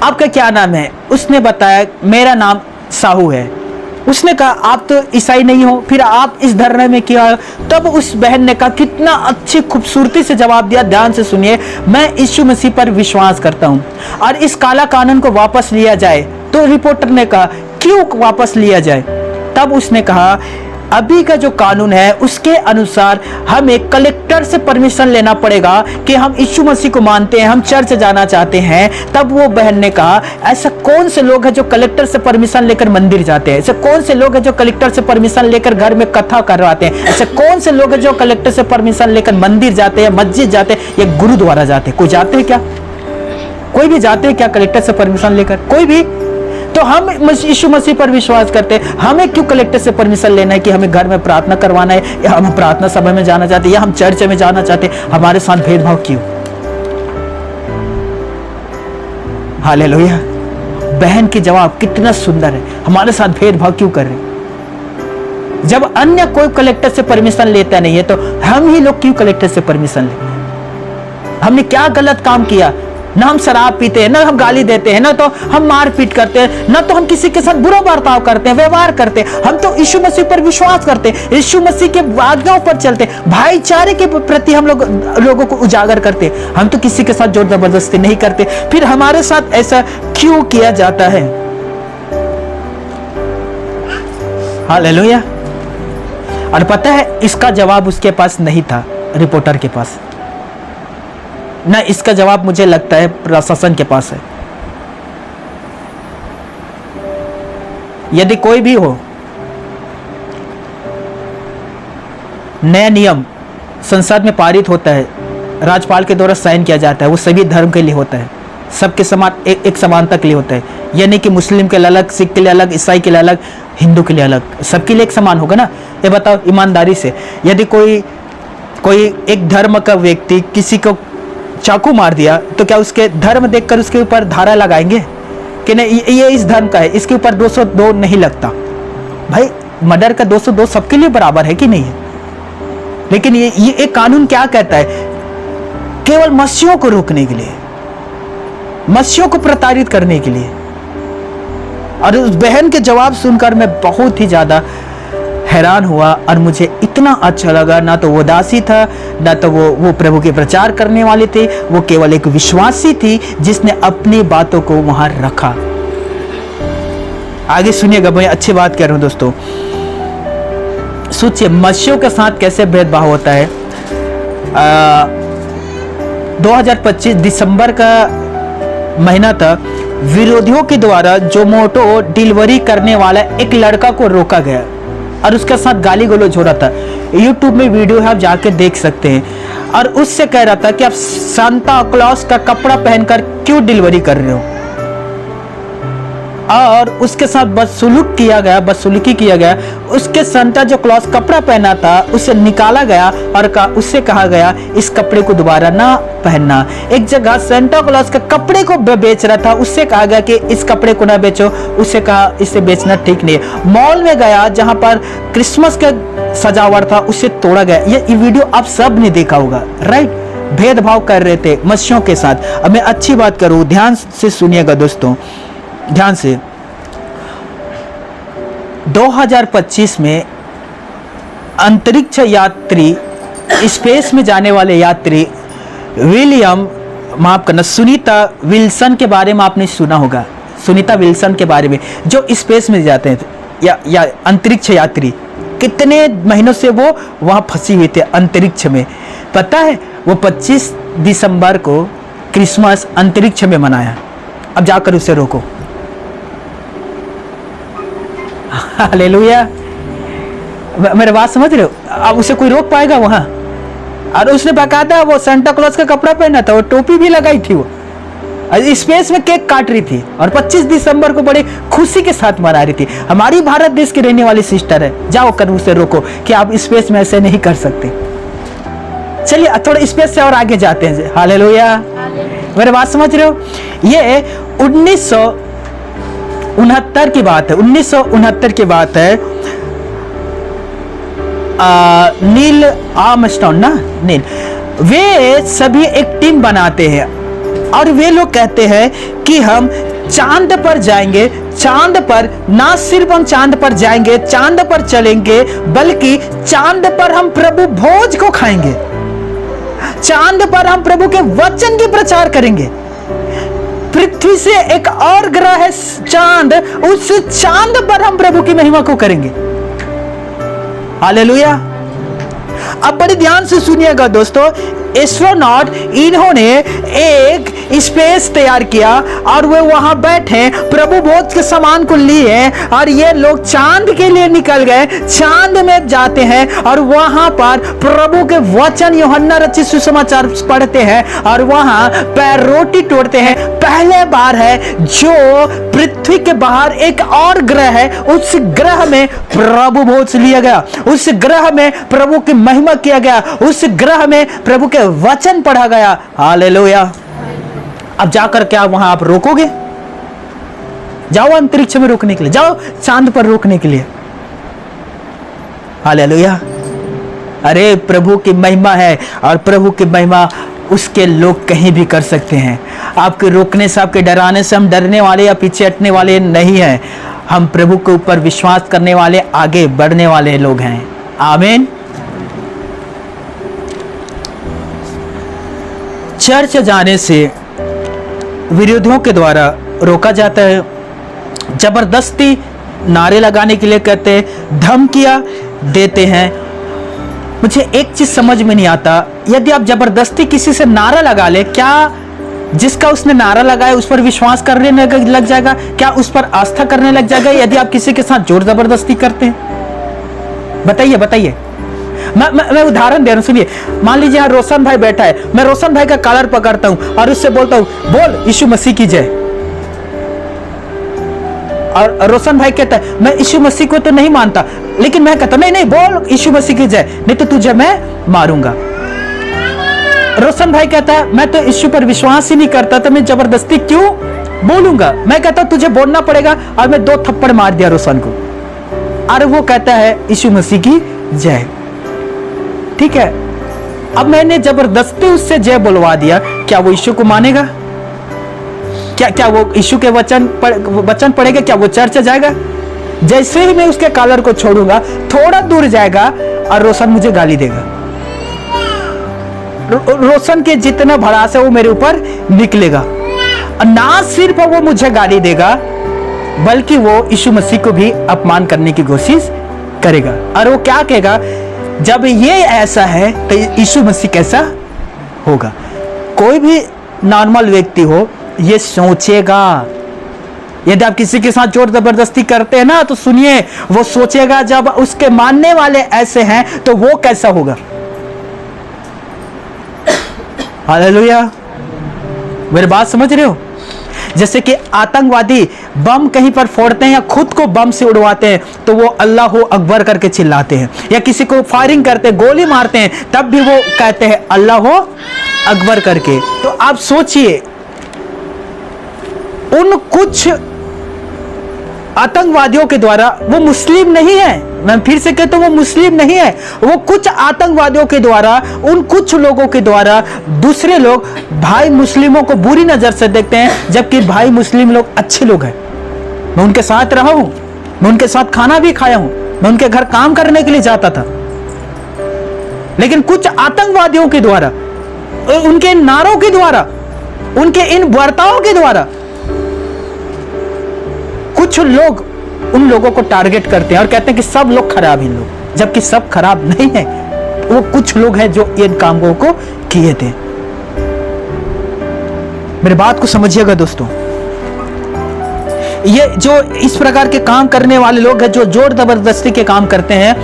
आपका क्या नाम है? उसने बताया मेरा नाम साहू है। उसने कहा आप तो ईसाई नहीं हो, फिर आप इस धरने में क्यों आए? तब उस बहन ने कहा, कितना अच्छी खूबसूरती से जवाब दिया। ध्यान से सुनिए, मैं यीशु मसीह पर विश्वास करता हूं और इस काला कानून को वापस लिया जाए। तो रिपोर्टर ने कहा क्यों वापस लिया जाए? तब उसने कहा अभी का जो कानून है उसके अनुसार हमें कलेक्टर से परमिशन लेना पड़ेगा कि हम यीशु मसीह को मानते हैं, हम चर्च जाना चाहते हैं। तब वो बहन ने कहा ऐसा कौन से लोग हैं जो कलेक्टर से परमिशन लेकर मंदिर जाते हैं? ऐसे कौन से लोग हैं जो कलेक्टर से परमिशन लेकर घर में कथा करवाते हैं? ऐसे कौन से लोग हैं जो कलेक्टर से परमिशन लेकर मंदिर जाते हैं, मस्जिद जाते हैं या गुरुद्वारा जाते हैं? कोई जाते हैं क्या? कोई भी जाते हैं क्या कलेक्टर से परमिशन लेकर? कोई भी? तो हम यीशु मसीह पर विश्वास करते हैं, हमें क्यों कलेक्टर से परमिशन लेना है कि हमें घर में प्रार्थना करवाना है, या हम प्रार्थना सभा में जाना चाहते हैं, या हम चर्च में जाना चाहते हैं? हमारे साथ भेदभाव क्यों? हालेलुया। बहन की जवाब कितना सुंदर है, हमारे साथ भेदभाव क्यों कर रहे? जब अन्य कोई कलेक्टर से परमिशन लेता नहीं है तो हम ही लोग क्यों कलेक्टर से परमिशन लें? हमने क्या गलत काम किया? ना हम शराब पीते हैं, ना हम गाली देते हैं, ना तो हम मारपीट करते हैं, ना तो हम किसी के साथ बुरा बर्ताव करते हैं, व्यवहार करते हैं। हम तो यीशु मसीह पर विश्वास करते हैं, यीशु मसीह के आज्ञाओं पर चलते हैं, भाईचारे के प्रति हम लोगों को उजागर करते हैं। हम तो किसी के साथ जोर जबरदस्ती नहीं करते। फिर हमारे साथ ऐसा क्यों किया जाता है? हालेलुया। और पता है इसका जवाब उसके पास नहीं था, रिपोर्टर के पास ना। इसका जवाब मुझे लगता है प्रशासन के पास है। यदि कोई भी हो, नया नियम संसद में पारित होता है, राज्यपाल के द्वारा साइन किया जाता है, वो सभी धर्म के लिए होता है, सबके समान एक समानता के लिए होता है। यानी कि मुस्लिम के लिए अलग, सिख के लिए अलग, ईसाई के लिए अलग, हिंदू के लिए अलग, सबके लिए एक समान होगा ना? ये बताओ ईमानदारी से। यदि कोई एक धर्म का व्यक्ति किसी को चाकू मार दिया तो क्या उसके धर्म देखकर उसके ऊपर धारा लगाएंगे कि नहीं ये इस धर्म का है, इसके ऊपर 202 नहीं लगता? भाई मर्डर का 202 सबके लिए बराबर है कि नहीं है? लेकिन ये एक कानून क्या कहता है? केवल मसीहों को रोकने के लिए, मसीहों को प्रताड़ित करने के लिए। और उस बहन के जवाब सुनकर मैं बहुत ही ज्यादा हैरान हुआ और मुझे इतना अच्छा लगा। ना तो वो दासी था, ना तो वो प्रभु के प्रचार करने वाले थे, वो केवल एक विश्वासी थी जिसने अपनी बातों को वहां रखा। आगे सुनिएगा, मैं अच्छी बात कह रहा हूं दोस्तों। सोचिए मसीहों के साथ कैसे भेदभाव होता है। 2025 दिसंबर का महीना था विरोधियों के द्वारा जोमेटो डिलीवरी करने वाला एक लड़का को रोका गया और उसके साथ गाली गलौज हो रहा था। यूट्यूब में वीडियो है, आप जाके देख सकते हैं। और उससे कह रहा था कि आप सांता क्लॉज का कपड़ा पहनकर क्यों डिलीवरी कर रहे हो, और उसके साथ बदसलूकी किया गया। उसके सांता जो क्लॉज कपड़ा पहना था उसे निकाला गया और उससे कहा गया इस कपड़े को दोबारा ना पहनना। एक जगह सांता क्लॉज का कपड़े को बेच रहा था, उससे कहा गया कि इस कपड़े को ना बेचो, उससे कहा इसे बेचना ठीक नहीं है। मॉल में गया जहां पर क्रिसमस का सजावट था, उसे तोड़ा गया। ये वीडियो आप सब ने देखा होगा, राइट। भेदभाव कर रहे थे मसीहों के साथ। अब मैं अच्छी बात करूं, ध्यान से सुनिएगा दोस्तों, ध्यान से। 2025 में अंतरिक्ष यात्री, स्पेस में जाने वाले यात्री सुनीता विल्सन के बारे में आपने सुना होगा। सुनीता विल्सन के बारे में, जो स्पेस में जाते हैं या अंतरिक्ष यात्री, कितने महीनों से वो वहां फंसी हुई थे अंतरिक्ष में। पता है, वो 25 दिसंबर को क्रिसमस अंतरिक्ष में मनाया। अब जाकर उसे रोको। हालेलुया, मेरे बात समझ रहे हो? अब उसे कोई रोक पाएगा वहां? और उसने बाकायदा वो सांता क्लॉज का कपड़ा पहना था, वो टोपी भी लगाई थी, वो स्पेस में केक काट रही थी और 25 दिसंबर को बड़े खुशी के साथ मना रही थी। हमारी भारत देश की रहने वाली सिस्टर है, जाओ कर उसे रोको कि आप स्पेस में ऐसे नहीं कर सकते। चलिए थोड़ा स्पेस से और आगे जाते हैं। हालेलुया, मेरे बात समझ रहे हो? ये 1969 की बात है, 1969 की बात है। नील आर्मस्ट्रॉन्ग ना, नील, वे सभी एक टीम बनाते हैं और वे लोग कहते हैं कि हम चांद पर जाएंगे। चांद पर ना सिर्फ हम चांद पर जाएंगे, चांद पर चलेंगे, बल्कि चांद पर हम प्रभु भोज को खाएंगे। चांद पर हम प्रभु के वचन की प्रचार करेंगे। पृथ्वी से एक और ग्रह है चांद, उस चांद पर हम प्रभु की महिमा को करेंगे। हालेलुया। अब बड़े ध्यान से सुनिएगा दोस्तों, एस्ट्रोनॉट इन्होंने एक स्पेस तैयार किया और वे वहां बैठे, प्रभु भोज के सामान को लिए और ये लोग चांद के लिए निकल गए। चांद में जाते हैं और वहां पर प्रभु के वचन, यूहन्ना रचित सुसमाचार पढ़ते हैं और वहां पैर रोटी तोड़ते हैं। पहले बार है जो पृथ्वी के बाहर एक और ग्रह है, उस ग्रह में प्रभु भोज लिया गया, उस ग्रह में प्रभु की महिमा किया गया, उस ग्रह में प्रभु के वचन पढ़ा गया। हालेलुया। अब जाकर क्या वहां आप रोकोगे? जाओ अंतरिक्ष में रोकने के लिए, जाओ चांद पर रोकने के लिए। हालेलुया। अरे प्रभु की महिमा है और प्रभु की महिमा उसके लोग कहीं भी कर सकते हैं। आपके रोकने से, आपके डराने से हम डरने वाले या पीछे हटने वाले नहीं हैं। हम प्रभु के ऊपर विश्वास करने वाले, आगे बढ़ने वाले लोग हैं। आमीन। चर्च जाने से विरोधियों के द्वारा रोका जाता है। जबरदस्ती नारे लगाने के लिए कहते हैं, धमकियां देते हैं। मुझे एक चीज समझ में नहीं आता, यदि आप जबरदस्ती किसी से नारा लगा ले, क्या जिसका उसने नारा लगाया उस पर विश्वास करने लग जाएगा? क्या उस पर आस्था करने लग जाएगा यदि आप किसी के साथ जोर जबरदस्ती करते हैं? बताइए बताइए। मैं उदाहरण दे रहा हूं, सुनिए। मान लीजिए यहाँ रोशन भाई बैठा है, मैं रोशन भाई का कॉलर पकड़ता हूं और उससे बोलता हूं, बोल यीशु मसीह की जय। और रोशन भाई कहता है, मैं यीशु मसीह को तो नहीं मानता, लेकिन मैं कहता नहीं बोल यीशु मसीह की जय, नहीं तो तुझे मैं मारूंगा। रोशन भाई कहता है, मैं तो यीशु पर विश्वास ही नहीं करता, तो मैं जबरदस्ती क्यों बोलूंगा? मैं कहता हूं तुझे बोलना पड़ेगा, और मैं 2 थप्पड़ मार दिया रोशन को, और वो कहता है यीशु मसीह की जय। ठीक है, अब मैंने जबरदस्ती उससे जय बुलवा दिया, क्या वो यीशु को मानेगा? क्या वो यीशु के वचन पढ़ेगा? क्या वो चर्च जाएगा? जैसे ही मैं उसके कॉलर को छोड़ूंगा, थोड़ा दूर जाएगा और रोशन मुझे गाली देगा। रोशन के जितना भड़ास है वो मेरे ऊपर निकलेगा, और ना सिर्फ वो मुझे गाली देगा, बल्कि वो यीशु मसीह को भी अपमान करने की कोशिश करेगा। और वो क्या कहेगा, जब ये ऐसा है तो यीशु मसीह कैसा होगा? कोई भी नॉर्मल व्यक्ति हो ये सोचेगा, यदि आप किसी के साथ जोर जबरदस्ती करते हैं ना, तो सुनिए, वो सोचेगा जब उसके मानने वाले ऐसे हैं तो वो कैसा होगा। हालेलुया, मेरी बात समझ रहे हो? जैसे कि आतंकवादी बम कहीं पर फोड़ते हैं या खुद को बम से उड़वाते हैं तो वो अल्लाह अकबर करके चिल्लाते हैं, या किसी को फायरिंग करते हैं, गोली मारते हैं, तब भी वो कहते हैं अल्लाह अकबर करके। तो आप सोचिए, उन कुछ आतंकवादियों के द्वारा, वो मुस्लिम नहीं है, मैं फिर से कहता हूं वो मुस्लिम नहीं है, वो कुछ आतंकवादियों के द्वारा, उन कुछ लोगों के द्वारा दूसरे लोग भाई मुस्लिमों को बुरी नजर से देखते हैं, जबकि भाई मुस्लिम लोग अच्छे लोग हैं। मैं उनके साथ रहा हूं, मैं उनके साथ खाना भी खाया हूं, मैं उनके घर काम करने के लिए जाता था, लेकिन कुछ आतंकवादियों के द्वारा, उनके इन नारों के द्वारा, उनके इन बर्तावों के द्वारा कुछ लोग उन लोगों को टारगेट करते हैं और कहते हैं कि सब लोग खराब हैं लोग, जबकि सब खराब नहीं है, वो कुछ लोग हैं जो इन कामों को किए थे। मेरी बात को समझिएगा दोस्तों, ये जो इस प्रकार के काम करने वाले लोग हैं, जो जोर जबरदस्ती के काम करते हैं।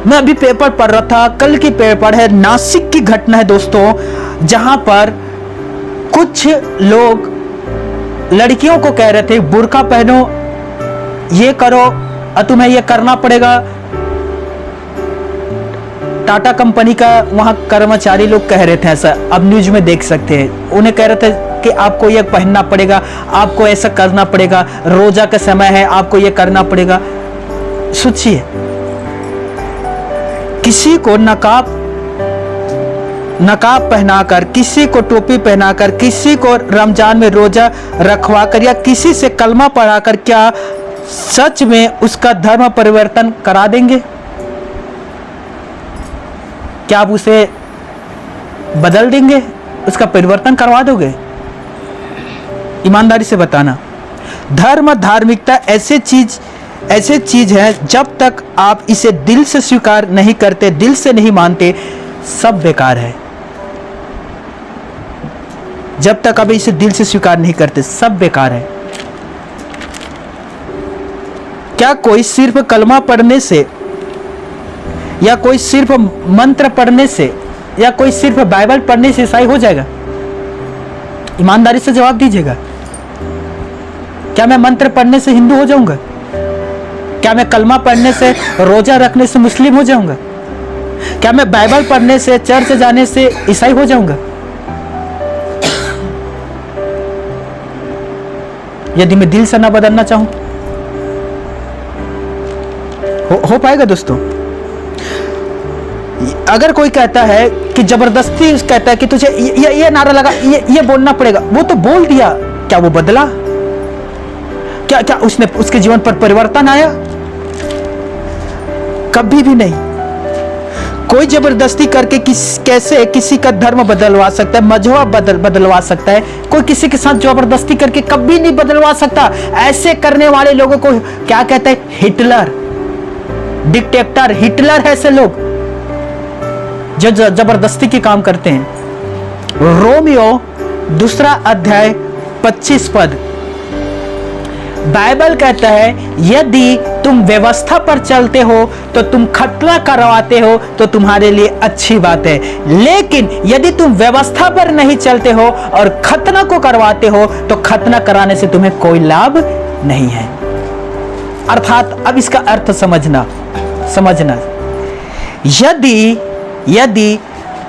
मैं अभी पेपर पढ़ रहा था, कल की पेपर है, नासिक की घटना है दोस्तों, जहां पर कुछ लोग लड़कियों को कह रहे थे बुर्का पहनो, ये करो, और तुम्हें ये करना पड़ेगा। टाटा कंपनी का वहां कर्मचारी लोग कह रहे थे ऐसा, अब न्यूज में देख सकते हैं, उन्हें कह रहे थे कि आपको ये पहनना पड़ेगा, आपको ऐसा करना पड़ेगा, रोजा का समय है, आपको ये करना पड़ेगा। सोचिए, किसी को नकाब पहनाकर, किसी को टोपी पहनाकर, किसी को रमजान में रोजा रखवाकर, या किसी से कलमा पढ़ाकर क्या सच में उसका धर्म परिवर्तन करा देंगे? क्या आप उसे बदल देंगे, उसका परिवर्तन करवा दोगे? ईमानदारी से बताना। धर्म, धार्मिकता ऐसे चीज है, जब तक आप इसे दिल से स्वीकार नहीं करते, दिल से नहीं मानते, सब बेकार है। जब तक आप इसे दिल से स्वीकार नहीं करते, सब बेकार है। क्या कोई सिर्फ कलमा पढ़ने से, या कोई सिर्फ मंत्र पढ़ने से, या कोई सिर्फ बाइबल पढ़ने से ईसाई हो जाएगा? ईमानदारी से जवाब दीजिएगा। क्या मैं मंत्र पढ़ने से हिंदू हो जाऊंगा? क्या मैं कलमा पढ़ने से, रोजा रखने से मुस्लिम हो जाऊंगा? क्या मैं बाइबल पढ़ने से, चर्च जाने से ईसाई हो जाऊंगा? यदि मैं दिल से ना बदलना चाहूं, हो पाएगा दोस्तों? अगर कोई कहता है कि जबरदस्ती कहता है कि तुझे ये नारा लगा, ये बोलना पड़ेगा, वो तो बोल दिया, क्या वो बदला? क्या उसके जीवन पर परिवर्तन आया? कभी भी नहीं। कोई जबरदस्ती करके कैसे किसी का धर्म बदलवा सकता है, मजहब बदलवा सकता है? कोई किसी के साथ जबरदस्ती करके कभी नहीं बदलवा सकता। ऐसे करने वाले लोगों को क्या कहते हैं? हिटलर, डिक्टेटर, हिटलर है ऐसे लोग जो जबरदस्ती के काम करते हैं। रोमियो 2 अध्याय 25 पद, बाइबल कहता है यदि तुम व्यवस्था पर चलते हो तो तुम खतना करवाते हो तो तुम्हारे लिए अच्छी बात है, लेकिन यदि तुम व्यवस्था पर नहीं चलते हो और खतना को करवाते हो तो खतना कराने से तुम्हें कोई लाभ नहीं है। अर्थात अब इसका अर्थ समझना, यदि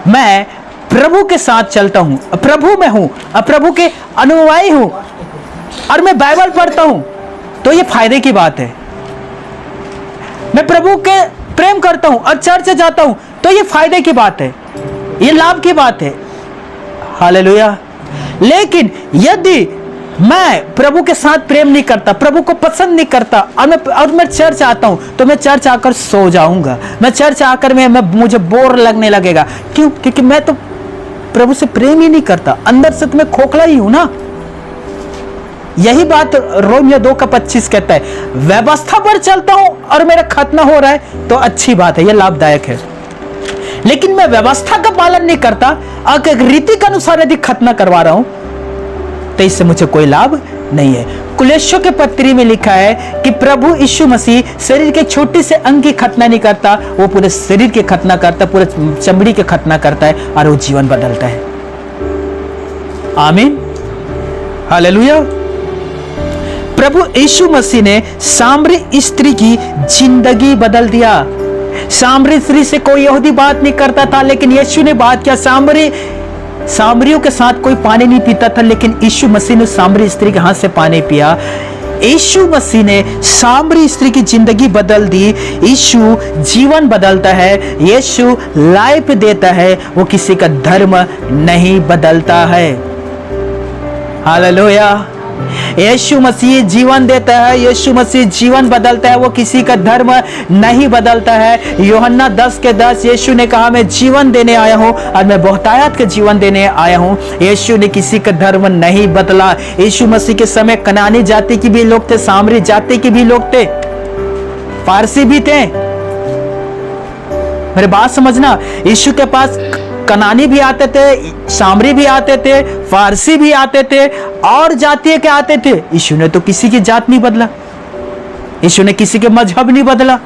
मैं प्रभु के साथ चलता हूं, प्रभु में हूं, प्रभु के अनुयायी हूं और मैं बाइबल पढ़ता हूं, तो ये फायदे की बात है। मैं प्रभु के प्रेम करता हूं और चर्च जाता हूं, तो ये फायदे की बात है, ये लाभ की बात है। हालेलुया। लेकिन यदि मैं प्रभु के साथ प्रेम नहीं करता, प्रभु को पसंद नहीं करता और मैं चर्च आता हूं, तो मैं चर्च आकर सो जाऊंगा। मैं चर्च आकर मुझे बोर लगने लगेगा। क्यों? क्योंकि मैं तो प्रभु से प्रेम ही नहीं करता, अंदर से तो मैं खोखला ही हूं ना। यही बात रोमियो 2:25 कहता है, व्यवस्था पर चलता हूं और मेरा खतना हो रहा है तो अच्छी बात है, यह लाभदायक है। लेकिन मैं व्यवस्था का पालन नहीं करता, अगर रीति के अनुसार यदि खतना करवा रहा हूं तो इससे मुझे कोई लाभ नहीं है। कुलैशों के पत्री में लिखा है कि प्रभु यीशु मसीह शरीर के छोटे से अंग की खतना नहीं करता, वो पूरे शरीर की खतना करता, पूरे चमड़ी की खतना करता है और वो जीवन बदलता है। आमीन, हालेलुया। प्रभु यीशु मसीह ने सामरी स्त्री की जिंदगी बदल दिया। सामरी स्त्री से कोई यहूदी बात नहीं करता था, लेकिन यीशु ने बात किया। सामरियों के साथ कोई पानी नहीं पीता था, लेकिन यीशु मसीह ने सामरी स्त्री के हाथ से पानी पिया। यीशु मसीह ने सामरी स्त्री की जिंदगी बदल दी। यीशु जीवन बदलता है, यीशु लाइफ देता है, वो किसी का धर्म नहीं बदलता है। हालेलुया। यीशु मसीह जीवन देता है, यीशु मसीह जीवन बदलता है, वो किसी का धर्म नहीं बदलता है। यूहन्ना 10:10 यीशु ने कहा, मैं जीवन देने आया हूं और मैं बहुतायत का जीवन देने आया हूं। यीशु ने किसी का धर्म नहीं बदला। यीशु मसीह के समय कनानी जाति के भी लोग थे, सामरी जाति के भी लोग थे, फारसी भी थे। मेरी बात समझना, यीशु के पास कनानी भी आते थे, सामरी भी आते थे, फारसी भी आते थे, और जातीय के आते थे। यीशु ने तो किसी की जात नहीं बदला, यीशु ने किसी के मजहब नहीं बदला,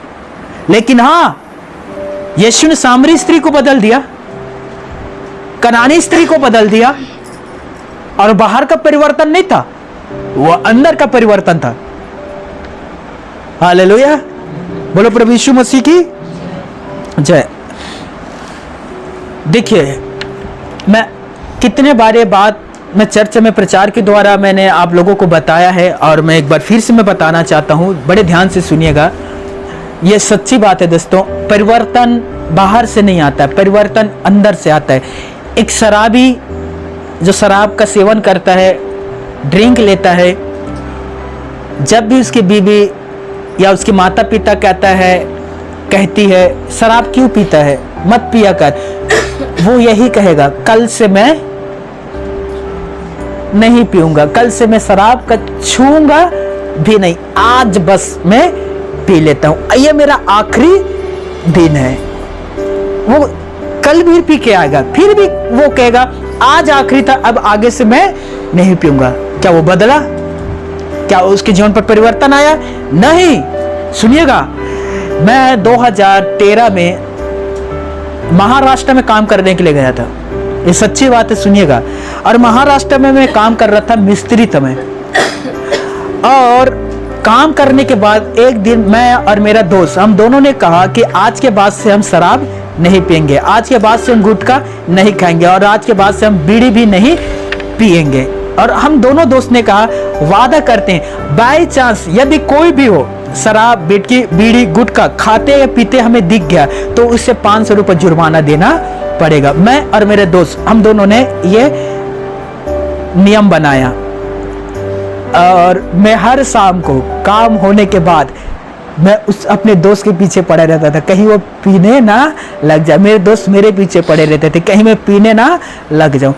लेकिन हाँ, यीशु ने सामरी स्त्री को बदल दिया, कनानी स्त्री को बदल दिया। और बाहर का परिवर्तन नहीं था, वो अंदर का परिवर्तन था। हालेलुया, बोलो प्रभु यीशु मसीह की जय। देखिए, मैं कितने बार ये बात मैं चर्च में प्रचार के द्वारा मैंने आप लोगों को बताया है, और मैं एक बार फिर से मैं बताना चाहता हूँ। बड़े ध्यान से सुनिएगा, ये सच्ची बात है दोस्तों। परिवर्तन बाहर से नहीं आता है, परिवर्तन अंदर से आता है। एक शराबी जो शराब का सेवन करता है, ड्रिंक लेता है, जब भी उसकी बीवी या उसके माता पिता कहती है शराब क्यों पीता है, मत पिया कर, वो यही कहेगा, कल से मैं नहीं पीऊंगा, कल से मैं शराब का छूंगा भी नहीं, आज बस मैं पी लेता हूं, ये मेरा आखिरी दिन है। वो कल भी पी के आएगा, फिर भी वो कहेगा आज आखिरी था, अब आगे से मैं नहीं पीऊंगा। क्या वो बदला? क्या उसके जीवन पर परिवर्तन आया? नहीं। सुनिएगा, मैं 2013 में महाराष्ट्र में काम करने के लिए गया था, ये सच्ची बात है, सुनिएगा। और महाराष्ट्र में मैं काम कर रहा था, मिस्त्री था मैं। और काम करने के बाद एक दिन मैं और मेरा दोस्त, हम दोनों ने कहा कि आज के बाद से हम शराब नहीं पिएंगे, आज के बाद से हम गुटखा नहीं खाएंगे, और आज के बाद से हम बीड़ी भी नहीं पिएंगे। और हम दोनों दोस्त ने कहा, वादा करते हैं बाय चांस यदि कोई भी हो शराब, बीड़ी, गुटखा खाते या पीते हमें दिख गया तो उससे 500 रुपये जुर्माना देना पड़ेगा। मैं और मेरे दोस्त, हम दोनों ने ये नियम बनाया। और मैं हर शाम को काम होने के बाद मैं उस अपने दोस्त के पीछे पड़ा रहता था, कहीं वो पीने ना लग जाए। मेरे दोस्त मेरे पीछे पड़े रहते थे, कहीं मैं पीने ना लग जाऊं।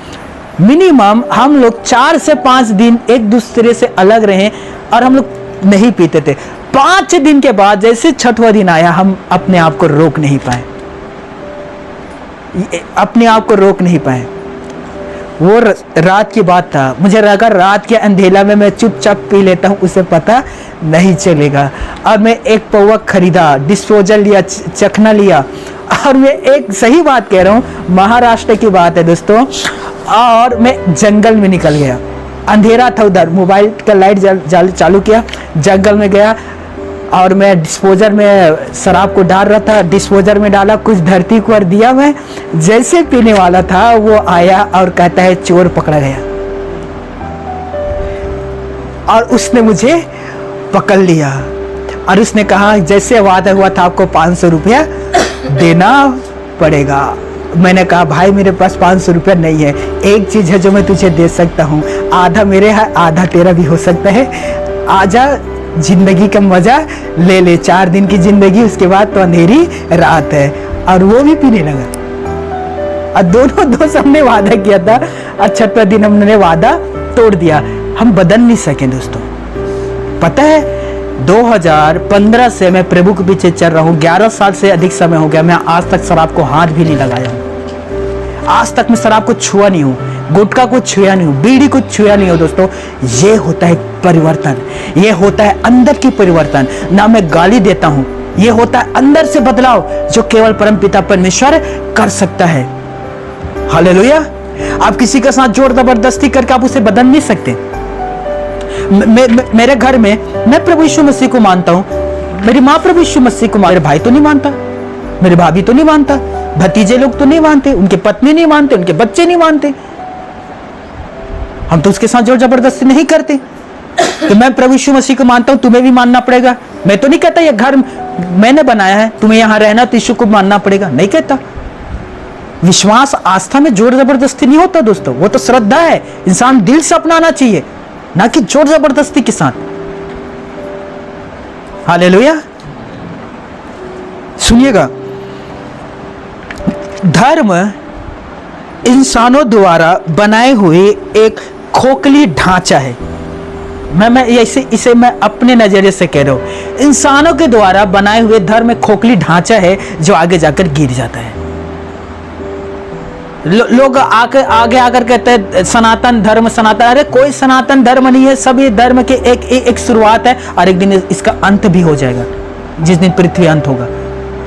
मिनिमम हम लोग 4 से 5 दिन एक दूसरे से अलग रहे और हम लोग नहीं पीते थे। 5 दिन के बाद जैसे 6वां दिन आया, हम अपने आप को रोक नहीं पाए, अपने आप को रोक नहीं पाए। वो रात की बात था, मुझे लगा रात के अंधेला में मैं चुपचाप पी लेता हूँ, उसे पता नहीं चलेगा। और मैं एक पौवा खरीदा, डिस्पोजल लिया, चखना लिया, और मैं एक सही बात कह रहा हूँ, महाराष्ट्र की बात है दोस्तों। और मैं जंगल में निकल गया, अंधेरा था उधर, मोबाइल का लाइट चालू किया, जंगल में गया और मैं डिस्पोजर में शराब को डाल रहा था, डिस्पोजर में डाला, कुछ धरती पर दिया, मैं जैसे पीने वाला था वो आया और कहता है चोर पकड़ा गया। और उसने मुझे पकड़ लिया और उसने कहा जैसे वादा हुआ था आपको 500 रुपया देना पड़ेगा। मैंने कहा भाई मेरे पास 500 रुपया नहीं है, एक चीज़ है जो मैं तुझे दे सकता हूँ, आधा मेरे है आधा तेरा भी हो सकता है, आजा जिंदगी का मजा ले ले, 4 दिन की जिंदगी, उसके बाद तो अंधेरी रात है। और वो भी पीने लगा। और दोनों दोस्त हमने वादा किया था, और 6वां दिन हमने वादा तोड़ दिया। हम बदल नहीं सके दोस्तों। पता है 2015 से मैं प्रभु के पीछे चल रहा हूँ, 11 साल से अधिक समय हो गया, मैं आज तक शराब को हाथ भी नहीं लगाया हूँ, आज तक मैं शराब को छुआ नहीं हूँ। गुटखा को छुआ नहीं हो, बीड़ी को छुआ नहीं हो दोस्तों, ये होता है परिवर्तन, ये होता है अंदर की परिवर्तन। ना मैं गाली देता हूं, ये होता है अंदर से बदलाव जो केवल परमपिता परमेश्वर कर सकता है। हालेलुया। आप किसी के साथ जोर जबरदस्ती करके आप उसे बदल नहीं सकते। मेरे घर में मैं प्रभु यीशु मसीह को मानता हूं, मेरी माँ प्रभु यीशु मसीह को, मेरे भाई तो नहीं मानता, मेरे भाभी तो नहीं मानता, भतीजे लोग तो नहीं मानते, उनके पत्नी नहीं मानते, उनके बच्चे नहीं मानते। हम तो उसके साथ जोर जबरदस्ती नहीं करते कि मैं प्रभु यीशु मसीह को मानता हूं, तुम्हें भी मानना पड़ेगा। मैं तो नहीं कहता ये घर मैंने बनाया है, तुम्हें यहां रहना तो यीशु को मानना पड़ेगा, नहीं कहता। विश्वास आस्था में जोर जबरदस्ती नहीं होता दोस्तों, वो तो श्रद्धा है, इंसान दिल से अपनाना चाहिए, ना कि जोर जबरदस्ती के साथ। हालेलुया। सुनिएगा, धर्म इंसानों द्वारा बनाए हुए एक खोखली ढांचा है। मैं इसे मैं अपने नजरिए से कह रहा हूं, इंसानों के द्वारा बनाए हुए धर्म एक खोखली ढांचा है जो आगे जाकर गिर जाता है। लोग आगे आकर कहते हैं सनातन धर्म, सनातन, अरे कोई सनातन धर्म नहीं है, सब ये धर्म के एक शुरुआत है और एक दिन इसका अंत भी हो जाएगा, जिस दिन पृथ्वी अंत होगा।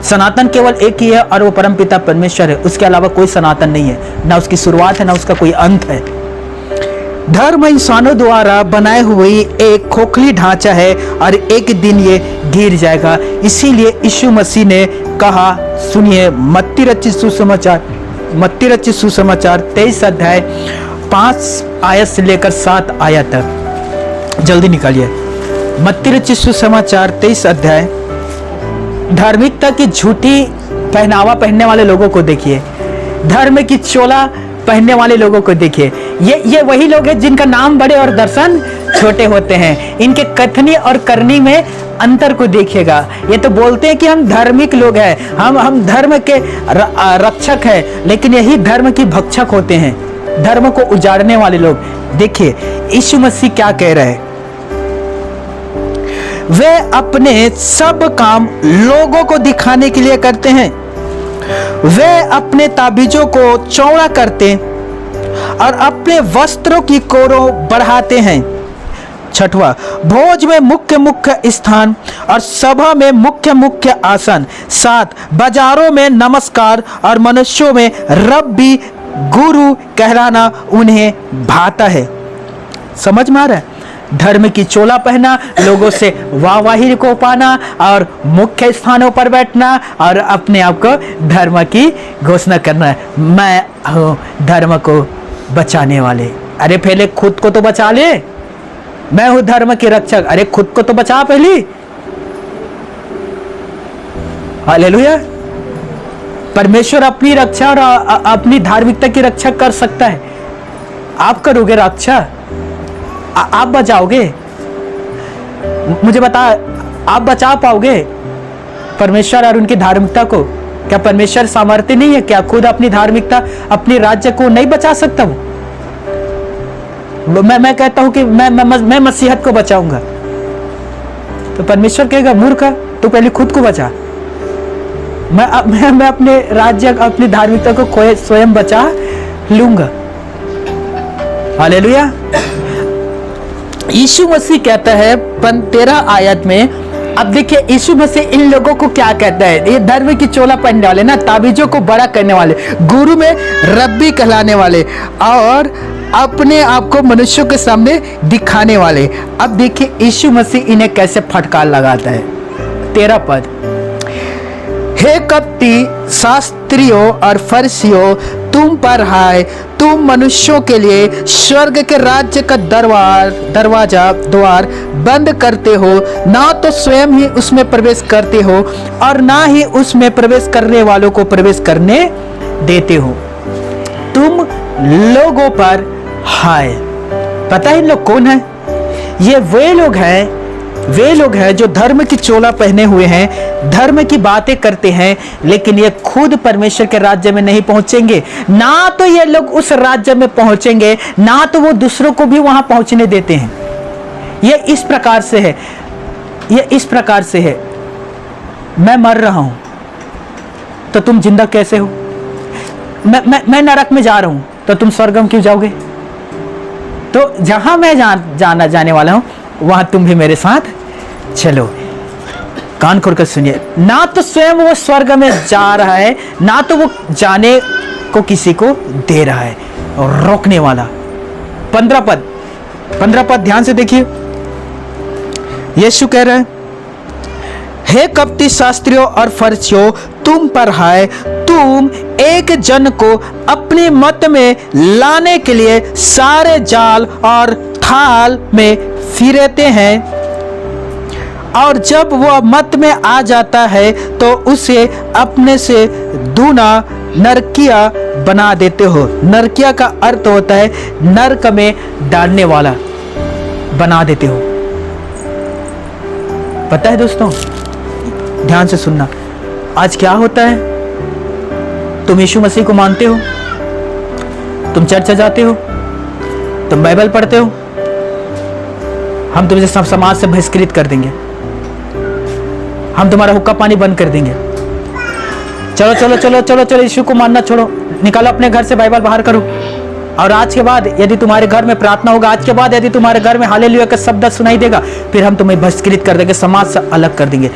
सनातन केवल एक ही है और वो परमपिता परमेश्वर है, उसके अलावा कोई सनातन नहीं है, ना उसकी शुरुआत है ना उसका कोई अंत है। धर्म इंसानों द्वारा बनाए हुए एक खोखली ढांचा है और एक दिन ये गिर जाएगा। इसीलिए यीशु मसीह ने कहा, सुनिए, मत्ती रचित सुसमाचार 23 अध्याय 5 आयत से लेकर 7 आयत तक, जल्दी निकालिए। मत्ती रचित सुसमाचार 23 अध्याय। धार्मिकता की झूठी पहनावा पहनने वाले लोगों को देखिए, धर्म की चोला पहनने वाले लोगों को देखिए। ये वही लोग हैं जिनका नाम बड़े और दर्शन छोटे होते हैं। इनके कथनी और करनी में अंतर को देखिएगा। ये तो बोलते हैं कि हम धार्मिक लोग हैं, हम धर्म के रक्षक हैं, लेकिन यही धर्म की भक्षक होते हैं, धर्म को उजाड़ने वाले लोग। देखिए यीशु मसीह क्या कह रहे हैं, वे अपने सब काम लोगों को दिखाने के लिए करते हैं, वे अपने ताबीजों को चौड़ा करते और अपने वस्त्रों की कोरों बढ़ाते हैं। 6वां, भोज में मुख्य स्थान और सभा में मुख्य आसन। 7, बाजारों में नमस्कार और मनुष्यों में रब्बी गुरु कहलाना उन्हें भाता है। समझ में आ रहा है? धर्म की चोला पहना, लोगों से वाहवाही को पाना और मुख्य स्थानों पर बैठना और अपने आप को धर्म की घोषणा करना, मैं हूँ धर्म को बचाने वाले। अरे पहले खुद को तो बचा ले, मैं हूं धर्म के रक्षक। अरे खुद को तो बचा पहले। हालेलुया। परमेश्वर अपनी रक्षा और अपनी धार्मिकता की रक्षा कर सकता है। आप करोगे रक्षा? आप बचाओगे? मुझे बता, आप बचा पाओगे परमेश्वर और उनकी धार्मिकता को? क्या परमेश्वर सामर्थ्य नहीं है? क्या खुद अपनी धार्मिकता, अपने राज्य को नहीं बचा सकता? मैं कहता हूं कि मैं मसीहत को बचाऊंगा, तो परमेश्वर कहेगा मूर्ख, तू पहले खुद को बचा। मैं अपने राज्य, अपनी धार्मिकता को स्वयं बचा लूंगा। हालेलुया। यीशु मसीह कहता है 13 आयत में, अब देखिए यीशु मसीह इन लोगों को क्या कहता है, ये धर्म की चोला पहनने वाले ना, ताबीजों को बड़ा करने वाले, गुरु में रब्बी कहलाने वाले और अपने आप को मनुष्यों के सामने दिखाने वाले। अब देखिए यीशु मसीह इन्हें कैसे फटकार लगाता है। 13 पद, हे कपटी शास्त्रियों और फरीसियों, तुम पर हाय, तुम मनुष्यों के लिए स्वर्ग के राज्य का द्वार बंद करते हो, ना तो स्वयं ही उसमें प्रवेश करते हो और ना ही उसमें प्रवेश करने वालों को प्रवेश करने देते हो। तुम लोगों पर हाय। पता है इन लोग कौन है? ये वे लोग हैं जो धर्म की चोला पहने हुए हैं, धर्म की बातें करते हैं, लेकिन ये खुद परमेश्वर के राज्य में नहीं पहुंचेंगे। ना तो ये लोग उस राज्य में पहुंचेंगे, ना तो वो दूसरों को भी वहां पहुंचने देते हैं। ये इस प्रकार से है, मैं मर रहा हूं तो तुम जिंदा कैसे हो? मैं नरक में जा रहा हूं तो तुम स्वर्ग में क्यों जाओगे? तो जहां मैं जाने वाला हूं वहां तुम भी मेरे साथ चलो। कान खोलकर सुनिए, ना तो स्वयं वो स्वर्ग में जा रहा है, ना तो वो जाने को किसी को दे रहा है। और रोकने वाला 15 पद ध्यान से देखिए। यीशु कह रहे हैं, हे कपटी शास्त्रियों और फरीसियों, तुम पर हाय, तुम एक जन को अपने मत में लाने के लिए सारे जाल और थाल में फिरते हैं, और जब वह मत में आ जाता है तो उसे अपने से दूना नरकिया बना देते हो। नरकिया का अर्थ होता है नरक में डालने वाला, बना देते हो। पता है दोस्तों, ध्यान से सुनना, आज क्या होता है? तुम यीशु मसीह को मानते हो, तुम चर्च जाते हो, तुम बाइबल पढ़ते हो, हम तुमसे सब समाज से बहिष्कृत कर देंगे, हम तुम्हारा हुक्का पानी बंद कर देंगे। चलो चलो चलो चलो चलो, यीशु को मानना छोड़ो, निकालो अपने घर से बाइबल बाहर करो। और आज के बाद यदि तुम्हारे घर में प्रार्थना होगा, आज के बाद यदि तुम्हारे घर में हालेलुया का शब्द सुनाई देगा, फिर हम तुम्हें बहिष्कृत कर देंगे, समाज से अलग कर देंगे।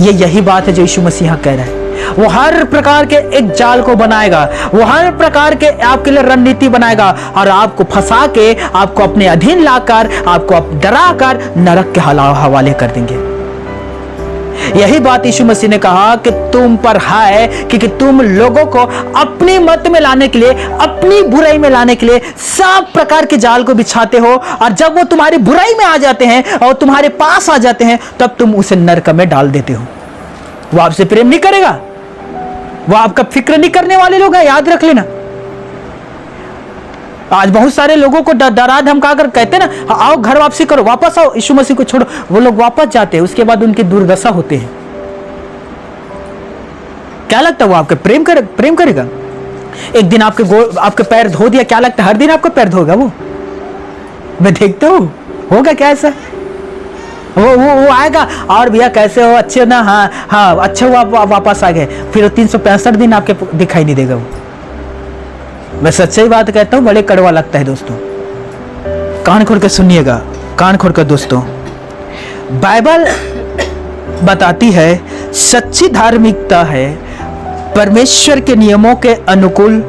ये यही बात है जो यीशु मसीह कह रहा है। वो हर प्रकार के एक जाल को बनाएगा, वो हर प्रकार के आपके लिए रणनीति बनाएगा और आपको फंसा के, आपको अपने अधीन लाकर, आपको डरा कर नरक के हवाले कर देंगे। यही बात यीशु मसीह ने कहा कि तुम पर है, क्योंकि तुम लोगों को अपनी मत में लाने के लिए, अपनी बुराई में लाने के लिए सब प्रकार के जाल को बिछाते हो, और जब वो तुम्हारी बुराई में आ जाते हैं और तुम्हारे पास आ जाते हैं, तब तुम उसे नरक में डाल देते हो। वो आपसे प्रेम नहीं करेगा, वो आपका फिक्र नहीं करने वाले लोग हैं, याद रख लेना। आज बहुत सारे लोगों को डरा धमका कर कहते हैं ना, आओ घर वापसी करो, वापस आओ, यीशु मसीह को छोड़ो। वो लोग वापस जाते हैं, उसके बाद उनकी दुर्दशा होते हैं। क्या लगता है वो आपके प्रेम करेगा? एक दिन आपके पैर धो दिया, क्या लगता है हर दिन आपका पैर धोगा वो? मैं देखता हूं, होगा क्या ऐसा? वो आएगा, और भैया कैसे हो, अच्छे ना, हाँ अच्छे हो, आप वापस आ गए, फिर 365 दिन आपके दिखाई नहीं देगा वो। मैं सच्चाई बात कहता हूं, बड़े कड़वा लगता है दोस्तों। कान खोल कर सुनिएगा, कान खोल कर दोस्तों। बाइबल बताती है सच्ची धार्मिकता है परमेश्वर के नियमों के अनुकूल,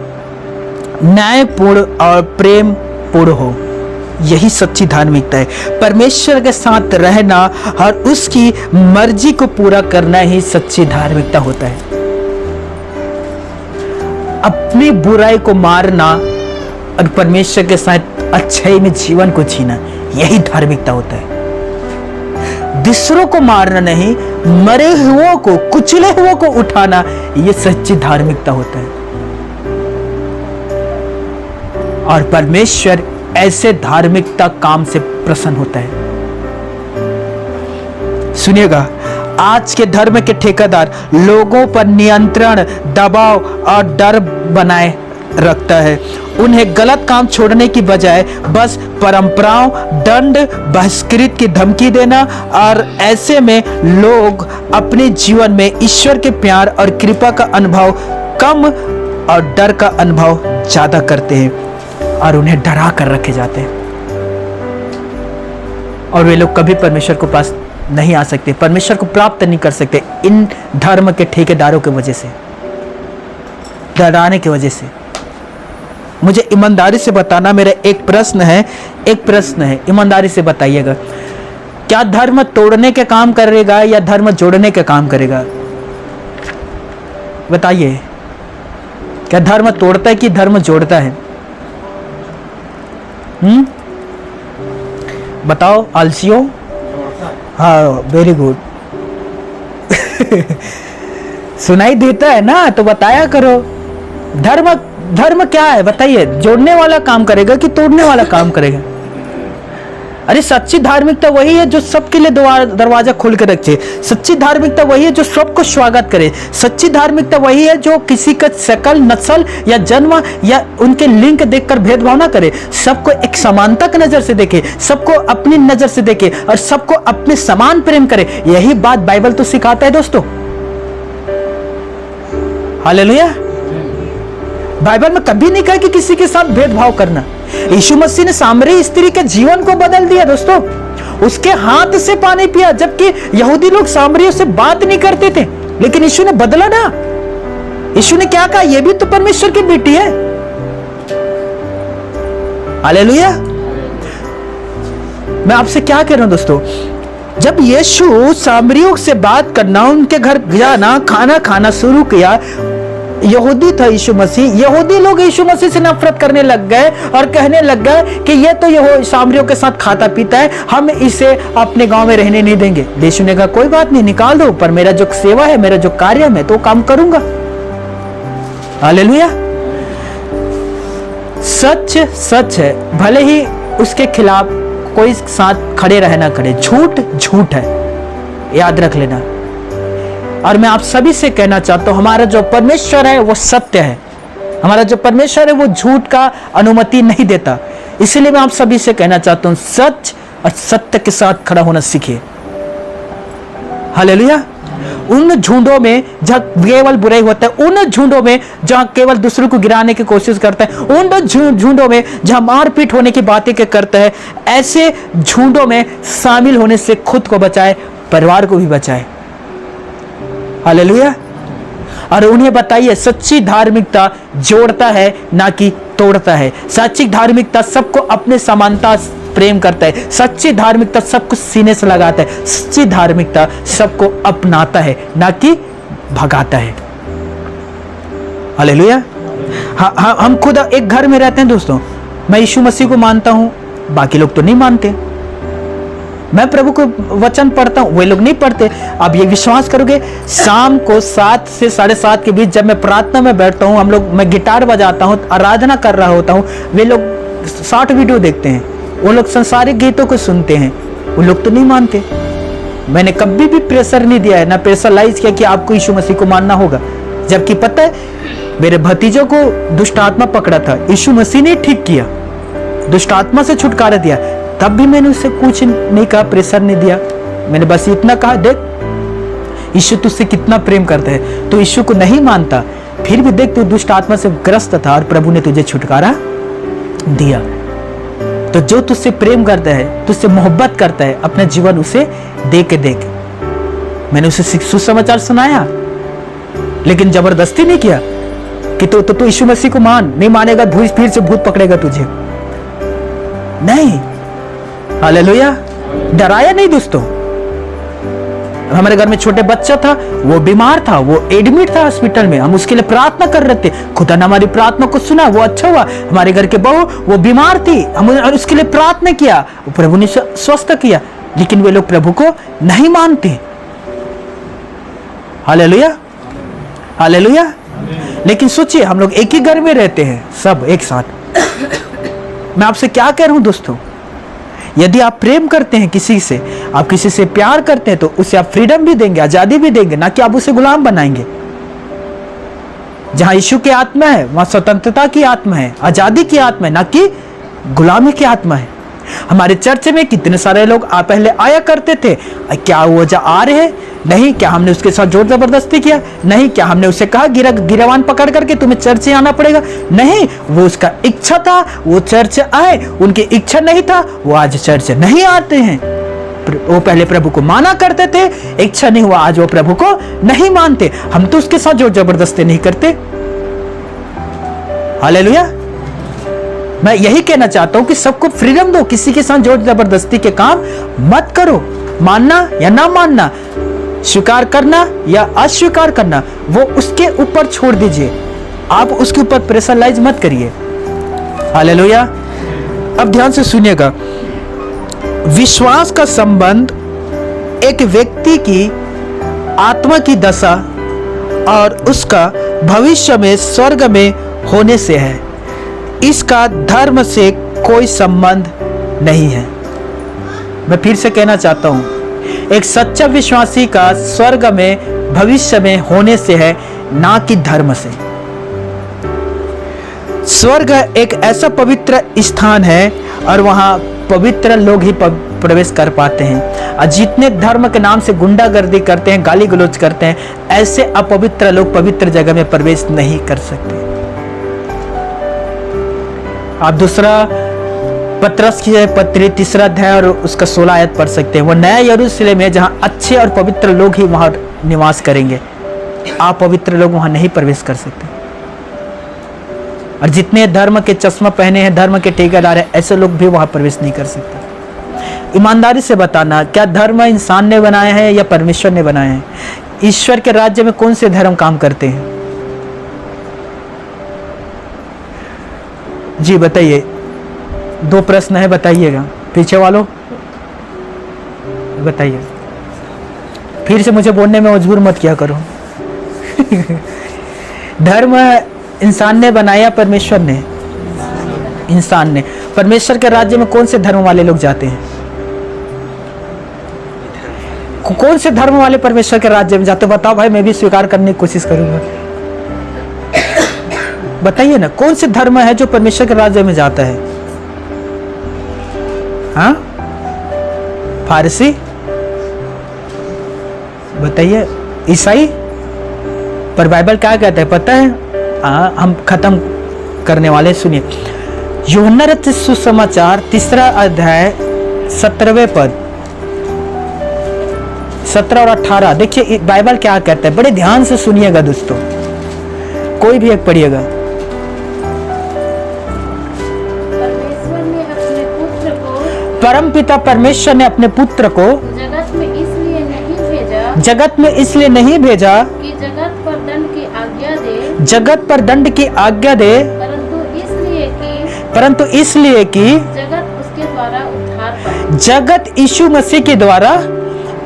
न्यायपूर्ण और प्रेम पूर्ण हो। यही सच्ची धार्मिकता है। परमेश्वर के साथ रहना और उसकी मर्जी को पूरा करना ही सच्ची धार्मिकता होता है। अपनी बुराई को मारना और परमेश्वर के साथ अच्छाई में जीवन को जीना, यही धार्मिकता होता है। दूसरों को मारना नहीं, मरे हुओं को, कुचले हुओं को उठाना, यह सच्ची धार्मिकता होता है। और परमेश्वर ऐसे धार्मिकता काम से प्रसन्न होता है। सुनिएगा, आज के धर्म के ठेकेदार लोगों पर नियंत्रण, दबाव और डर बनाए रखता है। उन्हें गलत काम छोड़ने की बजाय बस परंपराओं, दंड, बहिष्कृत की धमकी देना, और ऐसे में लोग अपने जीवन में ईश्वर के प्यार और कृपा का अनुभव कम और डर का अनुभव ज्यादा करते हैं, और उन्हें डरा कर रखे जाते हैं। और वे लोग कभी परमेश्वर को पास नहीं आ सकते, परमेश्वर को प्राप्त नहीं कर सकते, इन धर्म के ठेकेदारों की वजह से, डराने की वजह से। मुझे ईमानदारी से बताना, मेरा एक प्रश्न है, ईमानदारी से बताइएगा, क्या धर्म तोड़ने के काम करेगा या धर्म जोड़ने के काम करेगा? बताइए, क्या धर्म तोड़ता है कि धर्म जोड़ता है? बताओ आलसियों। हाँ, वेरी गुड। सुनाई देता है ना, तो बताया करो। धर्म क्या है बताइए? जोड़ने वाला काम करेगा कि तोड़ने वाला काम करेगा? अरे सच्ची धार्मिकता वही है जो सबके लिए दरवाजा खोल के रखे। सच्ची धार्मिकता वही है जो सबको स्वागत करे। सच्ची धार्मिकता वही है जो किसी का शकल, नस्ल या जन्म या उनके लिंग देखकर भेदभाव ना करे। सबको एक समानता की नजर से देखे, सबको अपनी नजर से देखे और सबको अपने समान प्रेम करे। यही बात बाइबल तो सिखाता है दोस्तों। हालेलुया। बाइबल में कभी नहीं कहा कि किसी के साथ भेदभाव करना। यीशु मसीह ने सामरी स्त्री के जीवन को बदल दिया दोस्तों, उसके हाथ से पानी पिया, जबकि यहूदी लोग सामरियों से बात नहीं करते थे, लेकिन यीशु ने बदला ना। यीशु ने क्या कहा, यह भी तो परमेश्वर की बेटी है। हालेलुया। मैं आपसे क्या कह रहा हूं दोस्तों, जब यीशु सामरियों से बात करना, उनके घर जाना, खाना खाना शुरू किया, यहूदी था यीशु मसीह, यहूदी लोग यीशु मसीह से नफरत करने लग गए और कहने लग गए कि ये तो ये सामरियों के साथ खाता पीता है, हम इसे अपने गांव में रहने नहीं देंगे। यीशु ने कहा कोई बात नहीं, निकाल दो, पर मेरा जो सेवा है, मेरा जो कार्य है, मैं तो काम करूंगा। हालेलुया। सच सच है, भले ही उसके खिलाफ कोई साथ खड़े रहे ना खड़े, झूठ झूठ है, याद रख लेना। और मैं आप सभी से कहना चाहता हूं, हमारा जो परमेश्वर है वो सत्य है, हमारा जो परमेश्वर है वो झूठ का अनुमति नहीं देता। इसलिए मैं आप सभी से कहना चाहता हूं, सच और सत्य के साथ खड़ा होना सीखिए। हालेलुया। उन झुंडों में जहां केवल बुराई होता है, उन झुंडों में जहां केवल दूसरों को गिराने की कोशिश करता है, उन झुंडों में जहां मारपीट होने की बातें करता है, ऐसे झुंडों में शामिल होने से खुद को बचाए, परिवार को भी बचाए। हालेलुया। और उन्हें बताइए, सच्ची धार्मिकता जोड़ता है ना कि तोड़ता है। सच्ची धार्मिकता सबको अपने समानता प्रेम करता है। सच्ची धार्मिकता सबको सीने से लगाता है। सच्ची धार्मिकता सबको अपनाता है, ना कि भगाता है। हालेलुया। हम खुद एक घर में रहते हैं दोस्तों, मैं यीशु मसीह को मानता हूं, बाकी लोग तो नहीं मानते। मैं प्रभु को वचन पढ़ता हूं, वे लोग नहीं पढ़ते। आप ये विश्वास करोगे, शाम को 7 से 7:30 के बीच जब मैं प्रार्थना में बैठता हूं, मैं गिटार बजाता हूं, आराधना कर रहा होता हूं, वे लोग शॉर्ट वीडियो देखते हैं, वो लोग संसारिक गीतों को सुनते हैं, वो लोग तो नहीं मानते। मैंने कभी भी प्रेशर नहीं दिया है, ना प्रेशराइज किया कि आपको यीशु मसीह को मानना होगा। जबकि पता है, मेरे भतीजों को दुष्ट आत्मा पकड़ा था, यीशु मसीह ने ठीक किया, दुष्ट आत्मा से छुटकारा दिया, तब भी मैंने उससे कुछ नहीं कहा, प्रेशर नहीं दिया। मैंने बस इतना कहा, देख यीशु तुझसे कितना प्रेम करता है, तो यीशु को नहीं मानता, फिर भी देख तू दुष्ट आत्मा से ग्रस्त था और प्रभु ने तुझे छुटकारा दिया। तो जो तुझसे प्रेम करता है, तुझसे मोहब्बत करता है, अपना जीवन उसे दे के देख। मैंने उसे सुसमाचार सुनाया, लेकिन जबरदस्ती नहीं किया कि तो यीशु मसीह को मान, नहीं मानेगा फिर से भूत पकड़ेगा तुझे, नहीं। हालेलुया। डराया नहीं दोस्तों। हमारे घर में छोटे बच्चा था, वो बीमार था, वो एडमिट था हॉस्पिटल में, हम उसके लिए प्रार्थना कर रहे थे, खुदा ने हमारी प्रार्थना को सुना, वो अच्छा हुआ। हमारे घर के बहू वो बीमार थी, हम उसके लिए प्रार्थना किया, प्रभु ने स्वस्थ किया, लेकिन वे लोग प्रभु को नहीं मानते। हालेलुया। हालेलुया। लेकिन सोचिए, हम लोग एक ही घर में रहते हैं, सब एक साथ। मैं आपसे क्या कह रहा हूं दोस्तों, यदि आप प्रेम करते हैं किसी से, आप किसी से प्यार करते हैं, तो उसे आप फ्रीडम भी देंगे, आजादी भी देंगे, ना कि आप उसे गुलाम बनाएंगे। जहां यीशु की आत्मा है, वहां स्वतंत्रता की आत्मा है, आजादी की आत्मा है, ना कि गुलामी की आत्मा है। हमारे चर्च में कितने सारे लोग पहले आया करते थे, क्या वो जा आ रहे हैं? नहीं। क्या हमने उसके साथ जोर जबरदस्ती किया? नहीं। क्या हमने उसे कहा गिरवान पकड़ करके तुम्हें चर्च आना पड़ेगा? नहीं। वो उसका इच्छा था, वो चर्च आए, उनकी इच्छा नहीं था, वो आज चर्च नहीं आते हैं। वो पहले प्रभु को माना करते थे, इच्छा नहीं हुआ, आज वो प्रभु को नहीं मानते। हम तो उसके साथ जोर जबरदस्ती नहीं करते। हालेलुया। मैं यही कहना चाहता हूं कि सबको फ्रीडम दो, किसी के साथ जोर जबरदस्ती के काम मत करो। मानना या ना मानना, स्वीकार करना या अस्वीकार करना, वो उसके ऊपर छोड़ दीजिए, आप उसके ऊपर प्रेशराइज मत करिए। हालेलुया। अब ध्यान से सुनिएगा, विश्वास का संबंध एक व्यक्ति की आत्मा की दशा और उसका भविष्य में स्वर्ग में होने से है। इसका धर्म से कोई संबंध नहीं है। मैं फिर से कहना चाहता हूं, एक सच्चा विश्वासी का स्वर्ग में भविष्य में होने से है, ना कि धर्म से। स्वर्ग एक ऐसा पवित्र स्थान है और वहां पवित्र लोग ही प्रवेश कर पाते हैं, और जितने धर्म के नाम से गुंडागर्दी करते हैं, गाली गलौज करते हैं, ऐसे अपवित्र लोग पवित्र जगह में प्रवेश नहीं कर सकते। आप दूसरा पत्रस की पत्री 3 अध्याय और उसका 16 आयत पढ़ सकते हैं। वो नया यरूशलेम है जहां अच्छे और पवित्र लोग ही वहां निवास करेंगे। आप पवित्र लोग वहां नहीं प्रवेश कर सकते। और जितने धर्म के चश्मा पहने हैं, धर्म के ठेकेदार हैं, ऐसे लोग भी वहां प्रवेश नहीं कर सकते। ईमानदारी से बताना, क्या धर्म इंसान ने बनाए हैं या परमेश्वर ने बनाए हैं? ईश्वर के राज्य में कौन से धर्म काम करते हैं? जी बताइए। 2 प्रश्न है, बताइएगा। पीछे वालों बताइए। फिर से मुझे बोलने में मजबूर मत किया करो। धर्म इंसान ने बनाया, परमेश्वर ने? इंसान ने। परमेश्वर के राज्य में कौन से धर्म वाले लोग जाते हैं? कौन से धर्म वाले परमेश्वर के राज्य में जाते? बताओ भाई, मैं भी स्वीकार करने की कोशिश करूंगा। बताइए ना, कौन से धर्म है जो परमेश्वर के राज्य में जाता है? हाँ, फारसी? बताइए। ईसाई? पर बाइबल क्या कहता है पता है? हम खत्म करने वाले, सुनिए। यूहन्ना रचित सुसमाचार 3 अध्याय 17वें पद, 17 और 18। देखिए बाइबल क्या कहता है, बड़े ध्यान से सुनिएगा दोस्तों, कोई भी एक पढ़िएगा। परमपिता परमेश्वर ने अपने पुत्र को
जगत में इसलिए नहीं भेजा,
जगत में इसलिए नहीं भेजा
कि जगत पर दंड की आज्ञा दे,
जगत पर दंड की आज्ञा दे, परंतु इसलिए कि
जगत उसके द्वारा उद्धार पाए,
जगत यीशु मसीह के द्वारा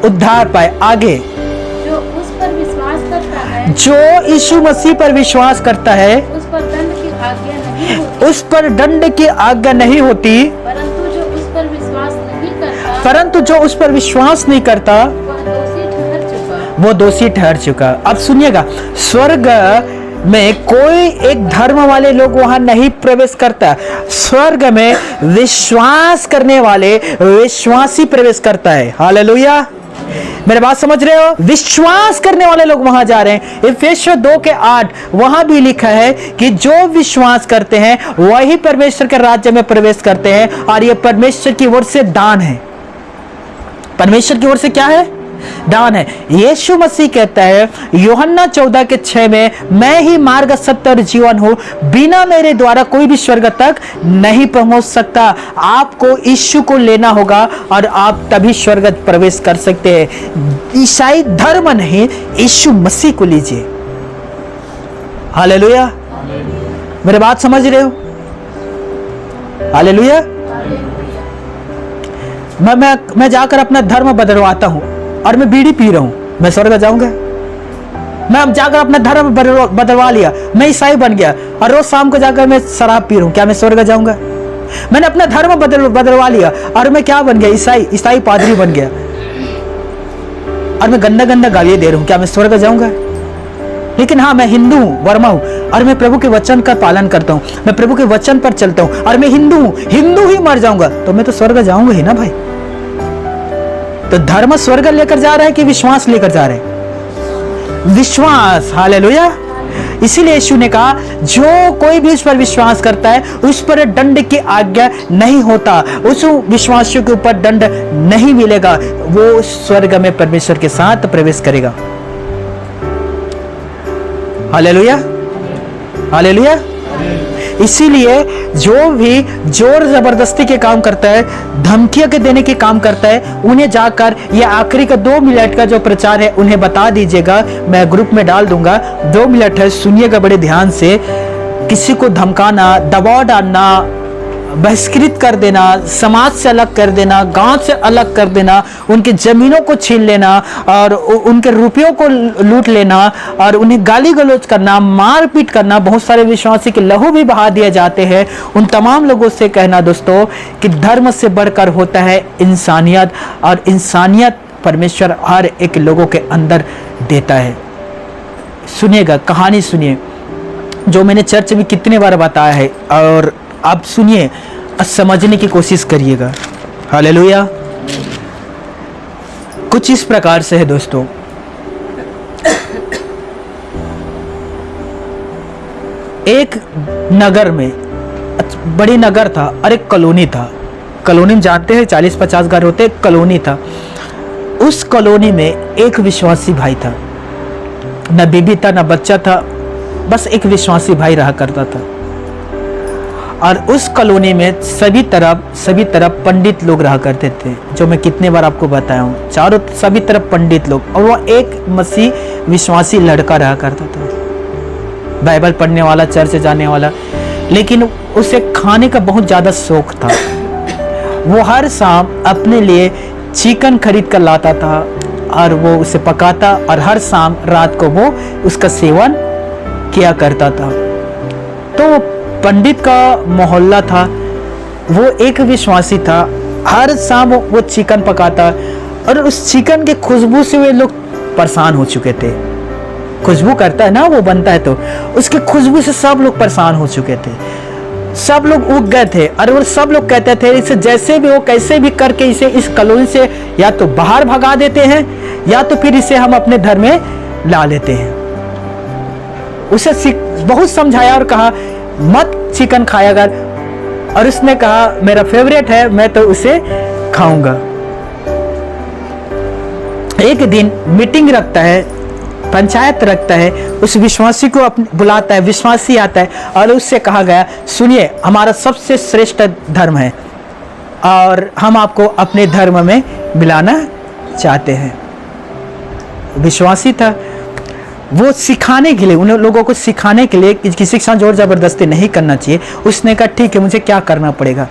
उद्धार पाए। आगे,
जो उस पर विश्वास करता है,
जो यीशु मसीह पर विश्वास करता है,
उस पर दंड की आज्ञा नहीं होती,
उस पर दंड की आज्ञा नहीं होती,
परंतु जो उस पर विश्वास नहीं करता,
परंतु जो उस पर विश्वास नहीं करता, वो दोषी ठहर चुका। अब सुनिएगा, स्वर्ग में कोई एक धर्म वाले लोग वहां नहीं प्रवेश करता। स्वर्ग में विश्वास करने वाले विश्वासी प्रवेश करता है। हालेलुया, मेरे बात समझ रहे हो? विश्वास करने वाले लोग वहां जा रहे हैं। इफिसियों 2:8 वहां भी लिखा है कि जो विश्वास करते हैं वही परमेश्वर के राज्य में प्रवेश करते हैं। और ये परमेश्वर की ओर से दान है। परमेश्वर की ओर से क्या है? दान है। यीशु मसीह कहता है यूहन्ना 14:6 में, मैं ही मार्ग, सत्य और जीवन हूं, बिना मेरे द्वारा कोई भी स्वर्ग तक नहीं पहुंच सकता। आपको यीशु को लेना होगा और आप तभी स्वर्ग प्रवेश कर सकते हैं। ईसाई धर्म नहीं, यीशु मसीह को लीजिए। हालेलुया, मेरी बात समझ रहे हो? हालेलुया। मैं जाकर अपना धर्म बदलवाता हूं और मैं बीड़ी पी रहा हूं, मैं स्वर्ग जाऊंगा? मैं अब जाकर अपना धर्म बदलवा लिया, मैं ईसाई बन गया और रोज शाम को जाकर मैं शराब पी रहा हूं, क्या मैं स्वर्ग जाऊंगा? मैंने अपना धर्म बदलवा लिया और मैं क्या बन गया? ईसाई पादरी बन गया और मैं गंदा गंदा गालियां दे रहा हूं, क्या मैं स्वर्ग जाऊंगा? लेकिन हाँ, मैं हिंदू हूं, वर्मा हूं और मैं प्रभु के वचन का पालन करता हूं, मैं प्रभु के वचन पर चलता हूं और मैं हिंदू हूं, हिंदू ही मर जाऊंगा, तो मैं तो स्वर्ग जाऊंगा ही ना भाई। तो धर्म स्वर्ग लेकर जा रहा है कि विश्वास लेकर जा रहे हैं? विश्वास। हालेलुया। इसीलिए यीशु ने कहा जो कोई भी उस पर विश्वास करता है उस पर दंड की आज्ञा नहीं होता, उस विश्वासियों के ऊपर दंड नहीं मिलेगा, वो स्वर्ग में परमेश्वर के साथ प्रवेश करेगा। Hallelujah, hallelujah. इसीलिए जो भी जोर जबरदस्ती के काम करता है, धमकियां के देने के काम करता है, उन्हें जाकर ये आखिरी का 2 मिनट का जो प्रचार है उन्हें बता दीजिएगा, मैं ग्रुप में डाल दूंगा। 2 मिनट है, सुनिएगा बड़े ध्यान से। किसी को धमकाना, दबाव डालना, बहिष्कृत कर देना, समाज से अलग कर देना, गांव से अलग कर देना, उनकी जमीनों को छीन लेना और उनके रुपयों को लूट लेना और उन्हें गाली गलौज करना, मारपीट करना, बहुत सारे विश्वासी के लहू भी बहा दिए जाते हैं। उन तमाम लोगों से कहना दोस्तों कि धर्म से बढ़कर होता है इंसानियत, और इंसानियत परमेश्वर हर एक लोगों के अंदर देता है। सुनिएगा, कहानी सुनिए जो मैंने चर्च में कितने बार बताया है, और आप सुनिए, समझने की कोशिश करिएगा। हालेलुया। कुछ इस प्रकार से है दोस्तों। एक नगर में, बड़ी नगर था और एक कॉलोनी था। कॉलोनी में जानते हैं 40-50 घर होते, कॉलोनी था। उस कॉलोनी में एक विश्वासी भाई था, न बीबी था न बच्चा था, बस एक विश्वासी भाई रहा करता था। और उस कॉलोनी में सभी तरफ पंडित लोग रहा करते थे, जो मैं कितने बार आपको बताया हूँ, चारों सभी तरफ पंडित लोग। और वो एक मसीह विश्वासी लड़का रहा करता था, बाइबल पढ़ने वाला, चर्च जाने वाला, लेकिन उसे खाने का बहुत ज़्यादा शौक था। वो हर शाम अपने लिए चिकन खरीद कर लाता था और वो उसे पकाता और हर शाम रात को वो उसका सेवन किया करता था। तो पंडित का मोहल्ला था, वो एक विश्वासी था, हर शाम वो चिकन पकाता और उस चिकन के खुशबू से वे लोग परेशान हो चुके थे। खुशबू करता है ना, वो बनता है, तो उसके खुशबू से सब लोग परेशान हो चुके थे, सब लोग उग गए थे। और वो सब लोग कहते थे इसे जैसे भी हो, कैसे भी करके इसे इस कॉलोनी से या तो बाहर भगा देते हैं या तो फिर इसे हम अपने घर में ला लेते हैं। उसे बहुत समझाया और कहा मत चिकन खाया कर, और उसने कहा मेरा फेवरेट है, मैं तो उसे खाऊंगा। एक दिन मीटिंग रखता है, पंचायत रखता है, उस विश्वासी को बुलाता है, विश्वासी आता है और उससे कहा गया सुनिए, हमारा सबसे श्रेष्ठ धर्म है और हम आपको अपने धर्म में मिलाना चाहते हैं। विश्वासी था, वो सिखाने के लिए, उन लोगों को सिखाने के लिए, किसी के साथ जोर जबरदस्ती नहीं करना चाहिए। उसने कहा ठीक है, मुझे क्या करना पड़ेगा,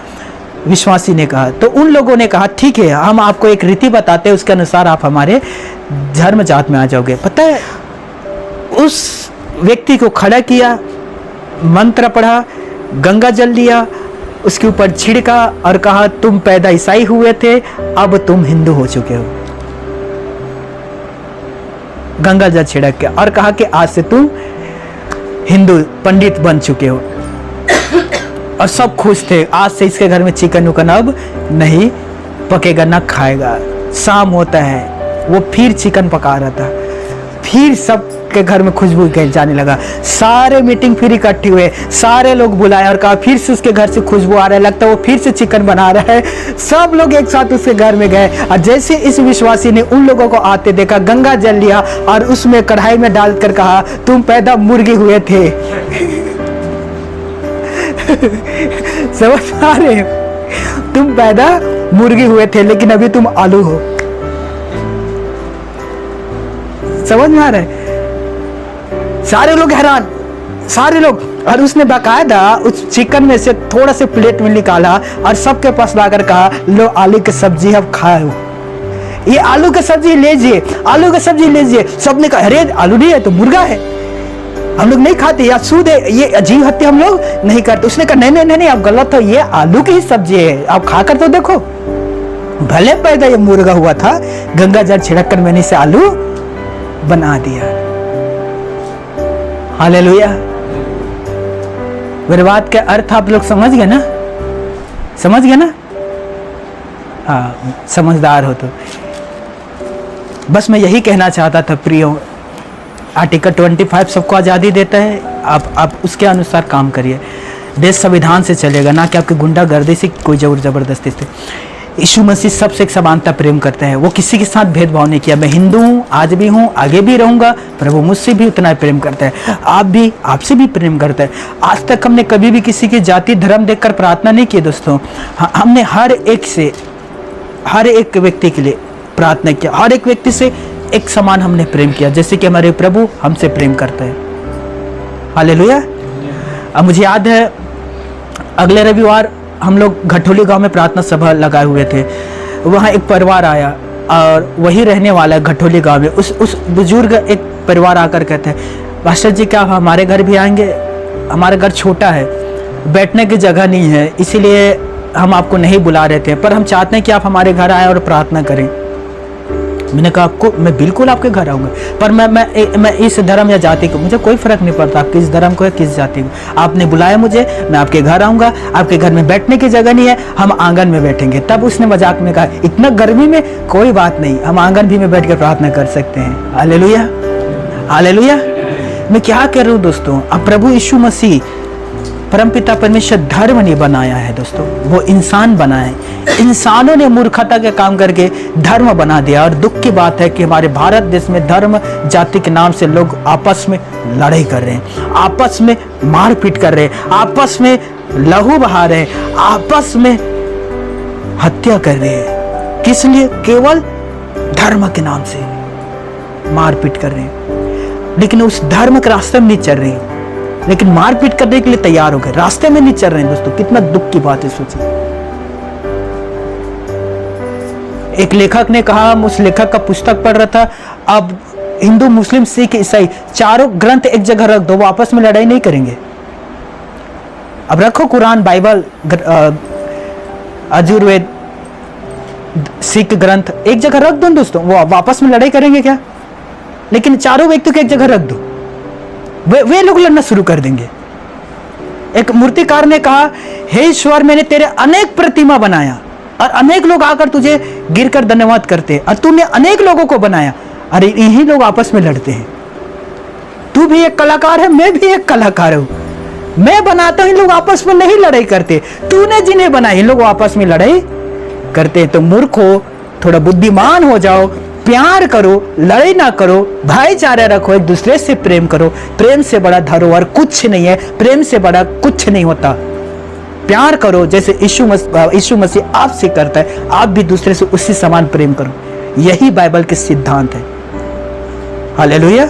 विश्वासी ने कहा। तो उन लोगों ने कहा ठीक है, हम आपको एक रीति बताते हैं, उसके अनुसार आप हमारे धर्म जात में आ जाओगे। पता है, उस व्यक्ति को खड़ा किया, मंत्र पढ़ा, गंगा जल लिया, उसके ऊपर छिड़का और कहा तुम पैदा ईसाई हुए थे, अब तुम हिंदू हो चुके हो। गंगा जल छिड़क के और कहा कि आज से तुम हिंदू पंडित बन चुके हो। और सब खुश थे, आज से इसके घर में चिकन उकन अब नहीं पकेगा, ना खाएगा। शाम होता है, वो फिर चिकन पका रहा था, फिर सबके घर में खुशबू जाने लगा। सारे मीटिंग फिर इकट्ठी हुए, सारे लोग बुलाए और कहा फिर से उसके घर से खुशबू आ रहा है, लगता है वो फिर से चिकन बना रहा है। सब लोग एक साथ उसके घर में गए और जैसे इस विश्वासी ने उन लोगों को आते देखा, गंगा जल लिया और उसमें कढ़ाई में डालकर कहा तुम पैदा मुर्गी हुए थे। समझ आ रहे हो? तुम पैदा मुर्गी हुए थे लेकिन अभी तुम आलू हो। समझ में आ रहा है? सारे लोग हैरान, सारे लोग। और उसने बाकायदा उस चिकन में से थोड़ा से प्लेट में निकाला और सबके पास लाकर कहा लो आलू की सब्जी अब खाओ, ये आलू की सब्जी लीजिए, आलू की सब्जी लीजिए। सबने कहा अरे आलू नहीं है तो मुर्गा है, हम लोग नहीं खाते, या सूद है, ये अजीब हत्या हम लोग नहीं करते। उसने कहा नहीं नहीं नहीं, आप गलत हो, ये आलू की ही सब्जी है, आप खाकर तो देखो। भले पैदा ये मुर्गा हुआ था, गंगा जल छिड़क कर मैंने इसे आलू बना दिया। हालेलुया। मेरे बात का अर्थ आप लोग समझ गए ना? समझ गए ना? हाँ, समझदार हो तो। बस मैं यही कहना चाहता था प्रियो, आर्टिकल 25 सबको आज़ादी देता है, आप उसके अनुसार काम करिए। देश संविधान से चलेगा, ना कि आपकी गुंडागर्दी से, कोई जोर जबरदस्ती से। यीशु मसीह सबसे एक समानता प्रेम करता है, वो किसी के साथ भेदभाव नहीं किया। मैं हिंदू हूँ, आज भी हूँ, आगे भी रहूँगा, प्रभु मुझसे भी उतना ही प्रेम करता है, आप भी, आपसे भी प्रेम करता है। आज तक हमने कभी भी किसी की जाति धर्म देखकर प्रार्थना नहीं की दोस्तों। हमने हर एक व्यक्ति के लिए प्रार्थना किया, हर एक व्यक्ति से एक समान हमने प्रेम किया, जैसे कि हमारे प्रभु हमसे प्रेम करता है। हालेलुया। अब मुझे याद है अगले रविवार हम लोग घटोली गांव में प्रार्थना सभा लगाए हुए थे। वहाँ एक परिवार आया और वही रहने वाला है घटोली गांव में। उस बुजुर्ग एक परिवार आकर कहते हैं पास्टर जी क्या आप हमारे घर भी आएंगे? हमारा घर छोटा है, बैठने की जगह नहीं है, इसीलिए हम आपको नहीं बुला रहे थे, पर हम चाहते हैं कि आप हमारे घर आए और प्रार्थना करें। मैंने कहा आपको, मैं बिल्कुल आपके घर आऊँगा, पर मैं इस धर्म या जाति को, मुझे कोई फर्क नहीं पड़ता आप किस धर्म को है किस जाति को। आपने बुलाया मुझे, मैं आपके घर आऊँगा, आपके घर में बैठने की जगह नहीं है, हम आंगन में बैठेंगे। तब उसने मजाक में कहा इतना गर्मी में कोई बात नहीं, हम आंगन भी में बैठ कर प्रार्थना कर सकते हैं। Hallelujah, hallelujah. मैं क्या कह रहा हूँ दोस्तों, अब प्रभु यीशु मसीह परमपिता परमेश्वर धर्म नहीं बनाया है दोस्तों, वो इंसान बनाया है। इंसानों ने मूर्खता के काम करके धर्म बना दिया। और दुख की बात है कि हमारे भारत देश में धर्म जाति के नाम से लोग आपस में लड़ाई कर रहे हैं, आपस में मारपीट कर रहे हैं, आपस में लहू बहा रहे हैं, आपस में हत्या कर रहे हैं। किस लिए? केवल धर्म के नाम से मारपीट कर रहे हैं, लेकिन उस धर्म के रास्ते में नहीं चल रहे हैं, लेकिन मारपीट करने के लिए तैयार हो गए, रास्ते में नहीं चल रहे हैं दोस्तों। कितना दुख की बात है, सोचिए। एक लेखक ने कहा, उस लेखक का पुस्तक पढ़ रहा था, अब हिंदू मुस्लिम सिख ईसाई चारों ग्रंथ एक जगह रख दो, वो आपस में लड़ाई नहीं करेंगे। अब रखो कुरान, बाइबल, यजुर्वेद, सिख ग्रंथ एक जगह रख दो दोस्तों, वो आपस में लड़ाई करेंगे क्या? लेकिन चारों व्यक्ति को एक जगह रख दो, वे लोग लड़ना शुरू कर देंगे। एक मूर्तिकार ने कहा, हे ईश्वर, मैंने तेरे अनेक प्रतिमा बनाया और अनेक लोग आकर तुझे गिरकर धन्यवाद करते, और तूने अनेक लोगों को बनाया, अरे यही लोग आपस में लड़ते हैं। तू भी एक कलाकार है, मैं भी एक कलाकार हूं। मैं बनाता हूं, इन लोग आपस में नहीं लड़ाई करते। तूने जिन्हें बनाया, इन लोग आपस में लड़ाई करते। तो मूर्ख हो, थोड़ा बुद्धिमान हो जाओ, प्यार करो, लड़ाई ना करो, भाईचारा रखो, एक दूसरे से प्रेम करो। प्रेम से बड़ा धरोहर कुछ नहीं है, प्रेम से बड़ा कुछ नहीं होता। प्यार करो जैसे यीशु मसीह आपसे करता है, आप भी दूसरे से उसी समान प्रेम करो। यही बाइबल के सिद्धांत है। हालेलुया।